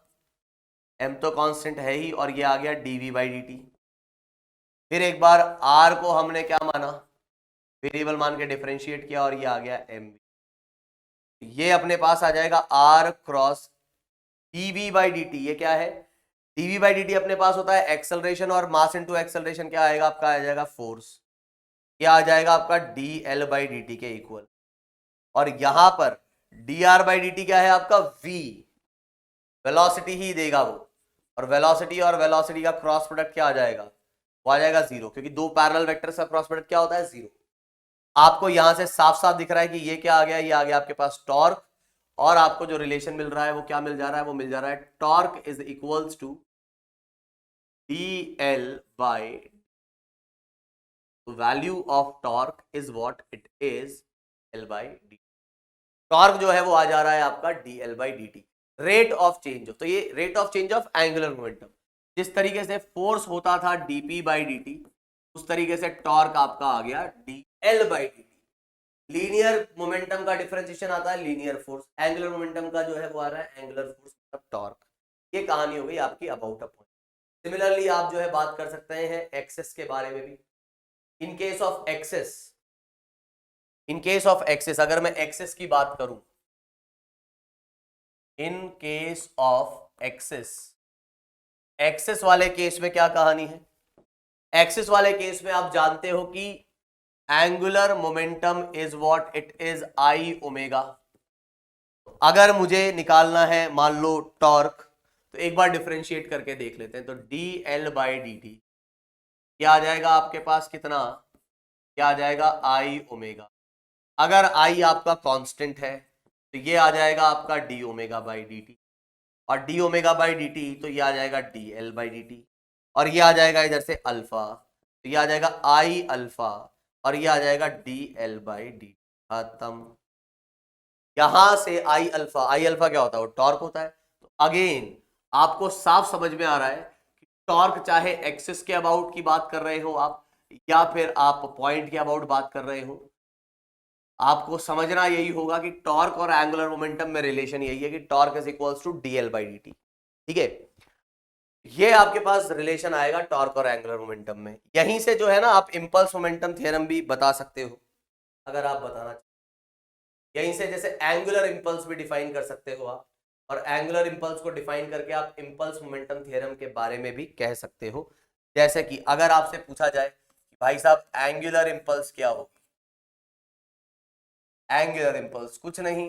एम तो कांस्टेंट है ही, और ये आ गया डीवी बाई डी टी। फिर एक बार आर को हमने क्या माना, वेरिएबल मान के डिफरेंशिएट किया, और ये आ गया एम। ये अपने पास आ जाएगा r cross d v by d t. ये क्या है, डीवी बाई डी टी अपने पास होता है एक्सेलरेशन, और मास इनटू एक्सेलरेशन क्या आएगा आपका, आ जाएगा फोर्स। ये आ जाएगा आपका d l by d T के इक्वल। और यहां पर D R by d T क्या है आपका, वी, वेलोसिटी ही देगा वो, और वेलोसिटी का क्रॉस प्रोडक्ट क्या आ जाएगा, वो आ जाएगा जीरो, क्योंकि दो पैरेलल वेक्टर्स का क्रॉस प्रोडक्ट क्या होता है, जीरो। आपको यहां से साफ साफ दिख रहा है कि ये क्या आ गया, ये आ गया आपके पास टॉर्क, और आपको जो रिलेशन मिल रहा है वो क्या मिल जा रहा है, वो मिल जा रहा है torque is equals to d l by, value of torque is what it is, l by d. Torque जो है वो आ जा रहा है आपका d l by d t, rate of change. तो ये rate of change of angular momentum, जिस तरीके से फोर्स होता था डीपी बाई डी टी, उस तरीके से टॉर्क आपका आ गया D l by d T. Linear momentum का डिफरेंशिएशन आता है लीनियर फोर्स, एंगुलर मोमेंटम का जो है वो आ रहा है एंगुलर फोर्स मतलब टॉर्क। ये कहानी हो गई आपकी अबाउट अ पॉइंट। सिमिलरली आप जो है बात कर सकते हैं एक्सेस के बारे में भी। In case of axes, in case of axes अगर मैं एक्सेस की बात करूं, in case of axes, axes वाले केस में क्या कहानी है, एक्सेस वाले केस में आप जानते हो कि angular momentum is what it is, I omega. अगर मुझे निकालना है मान लो टॉर्क, तो एक बार डिफरेंशिएट करके देख लेते हैं। तो D l by d T क्या आ जाएगा आपके पास, कितना, क्या आ जाएगा, आई ओमेगा। अगर आई आपका कांस्टेंट है तो ये आ जाएगा आपका d omega by d t, और d omega by d t तो ये आ जाएगा d l by d t, और ये आ जाएगा इधर से अल्फा, तो ये आ जाएगा आई अल्फा, और ये आ जाएगा डी एल बाई डी। खत्म। यहां से आई अल्फा क्या होता है, वो टॉर्क होता है। तो अगेन आपको साफ समझ में आ रहा है कि टॉर्क चाहे एक्सिस के अबाउट की बात कर रहे हो आप, या फिर आप पॉइंट के अबाउट बात कर रहे हो, आपको समझना यही होगा कि टॉर्क और एंगुलर मोमेंटम में रिलेशन यही है कि torque is equals to d l by d t. ठीक है, ये आपके पास रिलेशन आएगा टॉर्क और एंगुलर मोमेंटम में। यहीं से जो है ना आप इंपल्स मोमेंटम थ्योरम भी बता सकते हो अगर आप बताना चाहते। यहीं से जैसे एंगुलर इंपल्स भी डिफाइन कर सकते हो आप, और एंगुलर इंपल्स को डिफाइन करके आप इंपल्स मोमेंटम थ्योरम के बारे में भी कह सकते हो। जैसे कि अगर आपसे पूछा जाए कि भाई साहब एंगुलर इंपल्स क्या होगी, एंगुलर इंपल्स कुछ नहीं,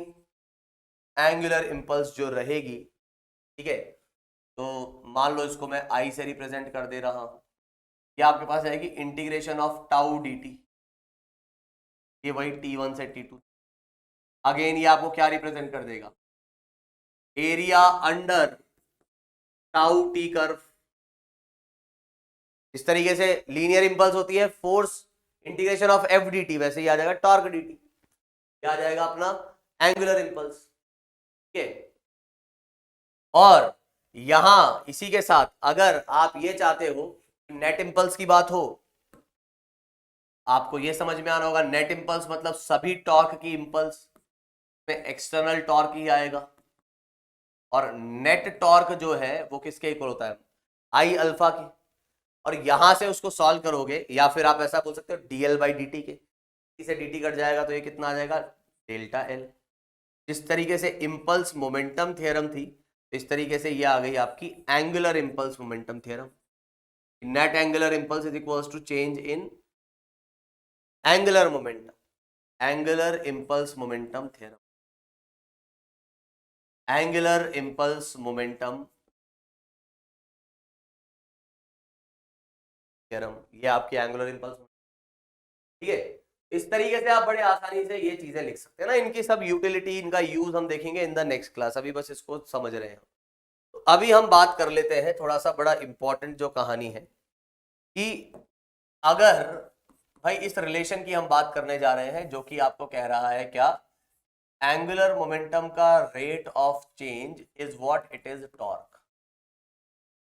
एंगुलर इंपल्स जो रहेगी, ठीक है, तो मान लो इसको मैं आई से रिप्रेजेंट कर दे रहा हूं, ये आपके पास आएगी integration of tau D t, ये वही T1 से T2। अगेन ये आपको क्या रिप्रेजेंट कर देगा, area under tau T curve. इस तरीके से लीनियर इंपल्स होती है force integration of F D T, वैसे ही आ जाएगा टॉर्क डी टी, क्या आ जाएगा अपना एंगुलर इंपल्स। ठीक है, और यहां इसी के साथ अगर आप ये चाहते हो नेट इंपल्स की बात हो, आपको ये समझ में आना होगा नेट इंपल्स मतलब सभी टॉर्क की इंपल्स में एक्सटर्नल टॉर्क ही आएगा, और नेट टॉर्क जो है वो किसके इक्वल होता है, आई अल्फा की। और यहां से उसको सॉल्व करोगे, या फिर आप ऐसा बोल सकते हो dl बाई dt के, इसे dt कट जाएगा तो ये कितना आ जाएगा, डेल्टा एल। जिस तरीके से इंपल्स मोमेंटम थ्योरम थी, इस तरीके से ये आ गई आपकी angular impulse momentum theorem. Net angular impulse is equals to change in angular momentum, angular impulse momentum theorem, angular impulse momentum theorem, ये आपकी एंगुलर इंपल्स, ठीक है। इस तरीके से आप बड़े आसानी से ये चीजें लिख सकते हैं ना। इनकी सब यूटिलिटी, इनका यूज हम देखेंगे इन द नेक्स्ट क्लास, अभी बस इसको समझ रहे हैं। तो अभी हम बात कर लेते हैं थोड़ा सा बड़ा इंपॉर्टेंट जो कहानी है, कि अगर भाई इस रिलेशन की हम बात करने जा रहे हैं, जो कि आपको कह रहा है क्या, एंगुलर मोमेंटम का rate of change is what it is torque.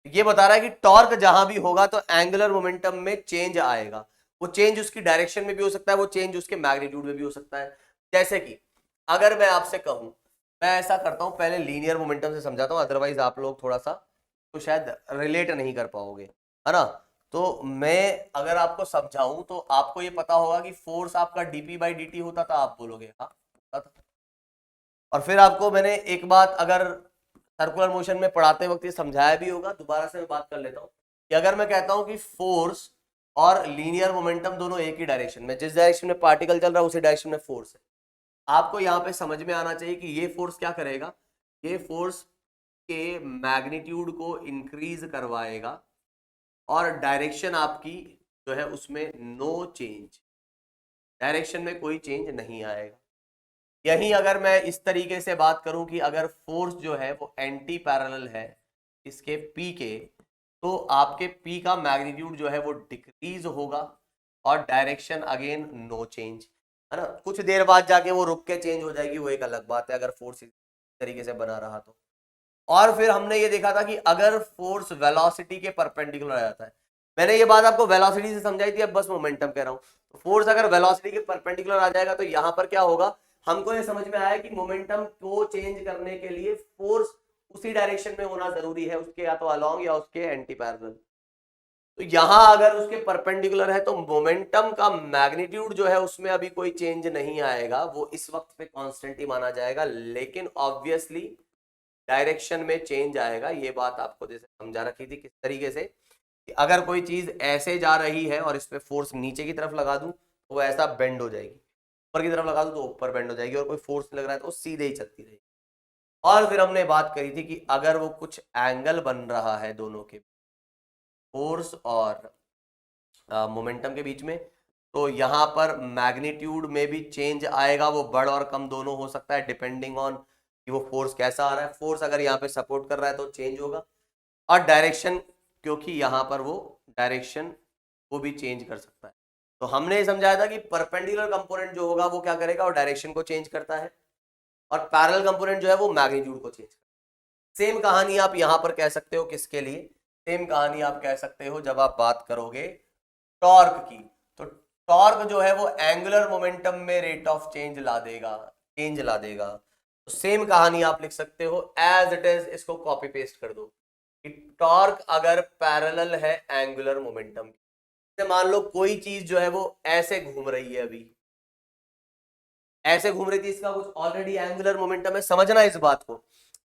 ये बता रहा है कि टॉर्क जहां भी होगा तो एंगुलर मोमेंटम में चेंज आएगा। वो चेंज उसकी डायरेक्शन में भी हो सकता है, वो चेंज उसके मैग्नीट्यूड में भी हो सकता है। जैसे कि अगर मैं आपसे कहूं, मैं ऐसा करता हूं, पहले लीनियर मोमेंटम से समझाता हूं, अदरवाइज आप लोग थोड़ा सा तो शायद रिलेट नहीं कर पाओगे, है ना। तो मैं अगर आपको समझाऊं तो आपको ये पता होगा कि फोर्स आपका dp बाई dt होता था, आप बोलोगे हाँ होता था। और फिर आपको मैंने एक बात अगर सर्कुलर मोशन में पढ़ाते वक्त ये समझाया भी होगा, दोबारा से मैं बात कर लेता हूं, कि अगर मैं कहता हूं कि फोर्स और लीनियर मोमेंटम दोनों एक ही डायरेक्शन में, जिस डायरेक्शन में पार्टिकल चल रहा है उसी डायरेक्शन में फोर्स है, आपको यहाँ पे समझ में आना चाहिए कि ये फोर्स क्या करेगा, ये फोर्स के मैग्नीट्यूड को इंक्रीज करवाएगा और डायरेक्शन आपकी जो है उसमें नो चेंज, डायरेक्शन में कोई चेंज नहीं आएगा। यही अगर मैं इस तरीके से बात करूं कि अगर फोर्स जो है वो एंटी पैरेलल है इसके P के, तो आपके P का मैग्नीट्यूड जो है वो डिक्रीज होगा और डायरेक्शन अगेन नो चेंज, है ना। कुछ देर बाद जाके वो रुक के चेंज हो जाएगी, वो एक अलग बात है, अगर फोर्स इस तरीके से बना रहा तो। और फिर हमने ये देखा था कि अगर फोर्स वेलोसिटी के परपेंडिकुलर आ जाता है, मैंने ये बात आपको वेलोसिटी से समझाई थी, अब बस मोमेंटम कह रहा हूं। फोर्स अगर वेलोसिटी के परपेंडिकुलर आ जाएगा तो यहां पर क्या होगा, हमको ये समझ में आया कि मोमेंटम को चेंज करने के लिए फोर्स उसी डायरेक्शन में होना जरूरी है, उसके या तो अलोंग या उसके एंटी पैरेलल। तो यहां अगर उसके परपेंडिकुलर है तो मोमेंटम का मैग्नीट्यूड जो है उसमें अभी कोई चेंज नहीं आएगा, वो इस वक्त पे कांस्टेंट ही माना जाएगा, लेकिन ऑब्वियसली डायरेक्शन में चेंज आएगा। ये बात आपको जैसे समझा रखी थी किस तरीके से, कि अगर कोई चीज ऐसे जा रही है और इस पे फोर्स नीचे की तरफ लगा दूं तो वो ऐसा बेंड हो जाएगी, ऊपर की तरफ लगा दूं तो ऊपर बेंड हो जाएगी, और कोई फोर्स लग रहा है तो वो सीधे ही चलती रहेगी। और फिर हमने बात करी थी कि अगर वो कुछ एंगल बन रहा है दोनों के, फोर्स और मोमेंटम के बीच में, तो यहां पर मैग्नीट्यूड में भी चेंज आएगा, वो बड़ और कम दोनों हो सकता है डिपेंडिंग ऑन कि वो फोर्स कैसा आ रहा है। फोर्स अगर यहाँ पे सपोर्ट कर रहा है तो चेंज होगा, और डायरेक्शन, क्योंकि यहां पर वो डायरेक्शन वो भी चेंज कर सकता है। तो हमने ये समझाया था कि परपेंडिकुलर कंपोनेंट जो होगा वो क्या करेगा, वो डायरेक्शन को चेंज करता है, और पैरेलल कंपोनेंट जो है वो मैग्नीट्यूड को चेंज करता है। सेम कहानी आप यहां पर कह सकते हो, किसके लिए, सेम कहानी आप कह सकते हो जब आप बात करोगे टॉर्क की। तो टॉर्क जो है वो एंगुलर मोमेंटम में रेट ऑफ चेंज ला देगा, चेंज ला देगा। तो सेम कहानी आप लिख सकते हो एज इट इज, इसको कॉपी पेस्ट कर दो कि टॉर्क अगर पैरेलल है एंगुलर मोमेंटम, मान लो कोई चीज जो है वो ऐसे घूम रही है, अभी ऐसे घूम रही थी, इसका कुछ ऑलरेडी एंगुलर मोमेंटम है, समझना इस बात को,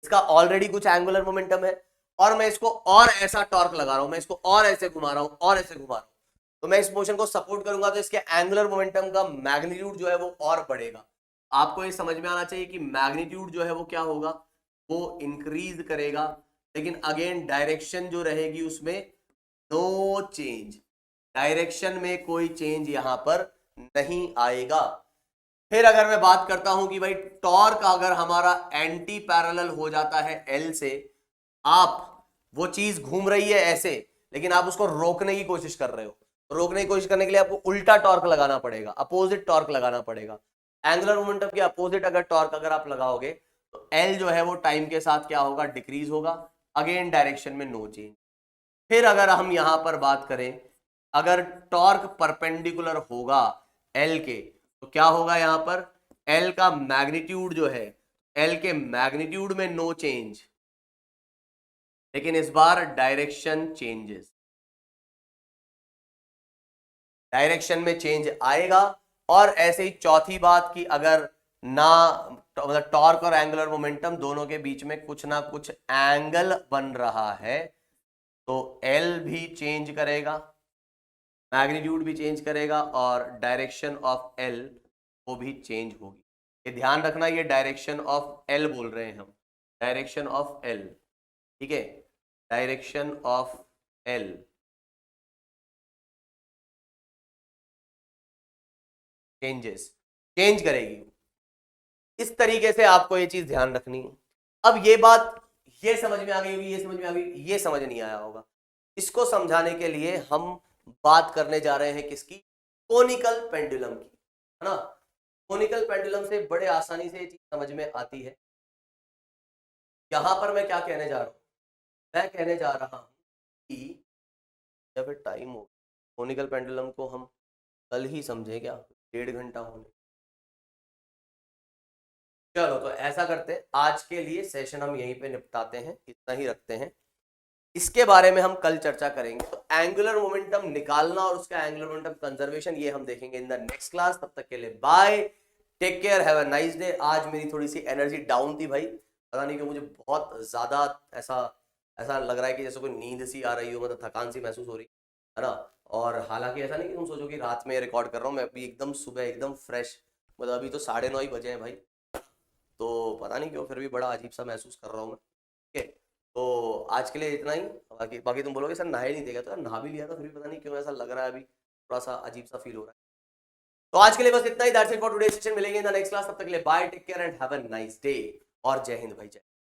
इसका ऑलरेडी कुछ एंगुलर मोमेंटम है, और मैं इसको और ऐसा टॉर्क लगा रहा हूं, मैं इसको और ऐसे घुमा रहा हूं और ऐसे घुमा रहा हूं, तो मैं इस मोशन को सपोर्ट करूंगा तो इसके एंगुलर मोमेंटम का मैग्नीट्यूड जो है वो और बढ़ेगा। आपको ये समझ में आना चाहिए कि मैग्नीट्यूड जो है वो क्या होगा, वो इंक्रीज करेगा, लेकिन अगेन डायरेक्शन जो रहेगी उसमें नो चेंज, डायरेक्शन में कोई चेंज यहां पर नहीं आएगा। फिर अगर मैं बात करता हूं कि भाई टॉर्क अगर हमारा एंटी पैरेलल हो जाता है एल से, आप वो चीज घूम रही है ऐसे, लेकिन आप उसको रोकने की कोशिश कर रहे हो, तो रोकने की कोशिश करने के लिए आपको उल्टा टॉर्क लगाना पड़ेगा, अपोजिट टॉर्क लगाना पड़ेगा। एंगुलर मोमेंटम के अपोजिट अगर टॉर्क अगर आप लगाओगे तो एल जो है वो टाइम के साथ क्या होगा, डिक्रीज होगा, अगेन डायरेक्शन में नो चेंज। फिर अगर हम यहां पर बात करें, अगर टॉर्क परपेंडिकुलर होगा एल के, तो क्या होगा यहां पर, एल का मैग्नीट्यूड जो है, एल के मैग्नीट्यूड में नो चेंज, लेकिन इस बार डायरेक्शन चेंजेस, डायरेक्शन में चेंज आएगा। और ऐसे ही चौथी बात कि अगर ना मतलब टॉर्क और एंगुलर मोमेंटम दोनों के बीच में कुछ ना कुछ एंगल बन रहा है तो एल भी चेंज करेगा, मैग्नीट्यूड भी चेंज करेगा और डायरेक्शन ऑफ एल वो भी चेंज होगी। ये ध्यान रखना, ये डायरेक्शन ऑफ एल बोल रहे हैं हम, डायरेक्शन ऑफ एल, ठीक है, डायरेक्शन ऑफ एल चेंज करेगी। इस तरीके से आपको ये चीज ध्यान रखनी है। अब ये बात ये समझ में आ गई होगी, ये समझ में आ गई, ये समझ नहीं आया होगा। इसको समझाने के लिए हम बात करने जा रहे हैं किसकी, कोनिकल पेंडुलम की, है ना। कोनिकल पेंडुलम से बड़े आसानी से ये चीज समझ में आती है। यहां पर मैं क्या कहने जा रहा हूं, मैं कहने जा रहा हूं कि जब टाइम हो, कोनिकल पेंडुलम को हम कल ही समझे क्या, 1.5 घंटा होने। चलो तो ऐसा करते हैं, आज के लिए सेशन हम यहीं पे निपटाते हैं, इतना ही रखते हैं। इसके बारे में हम कल चर्चा करेंगे। तो एंगुलर मोमेंटम निकालना और उसका एंगुलर मोमेंटम कंजर्वेशन ये हम देखेंगे इन द नेक्स्ट क्लास। तब तक के लिए bye, take care, have a nice day. आज मेरी थोड़ी सी एनर्जी डाउन थी भाई, पता नहीं क्यों मुझे बहुत ज्यादा ऐसा लग रहा है कि जैसे कोई नींद सी आ रही हो, मतलब थकान सी महसूस हो रही है ना। और हालांकि ऐसा नहीं कि तुम सोचो कि रात में रिकॉर्ड कर रहा हूँ, मैं अभी एकदम सुबह एकदम फ्रेश, मतलब अभी तो 9:30 ही बजे हैं भाई, तो पता नहीं क्यों फिर भी बड़ा अजीब सा महसूस कर रहा हूँ मैं, ठीक है। तो आज के लिए इतना ही। बाकी तुम बोलोगे सर नहाए नहीं देगा, तो नहा भी लिया था फिर भी पता नहीं क्यों ऐसा लग रहा है, अभी थोड़ा सा अजीब सा फील हो रहा है। तो आज के लिए बस इतना ही। That's it for today session. मिलेंगे इन द नेक्स्ट क्लास, तब तक के लिए bye, take care and have a nice day. और जय हिंद भाई, जय।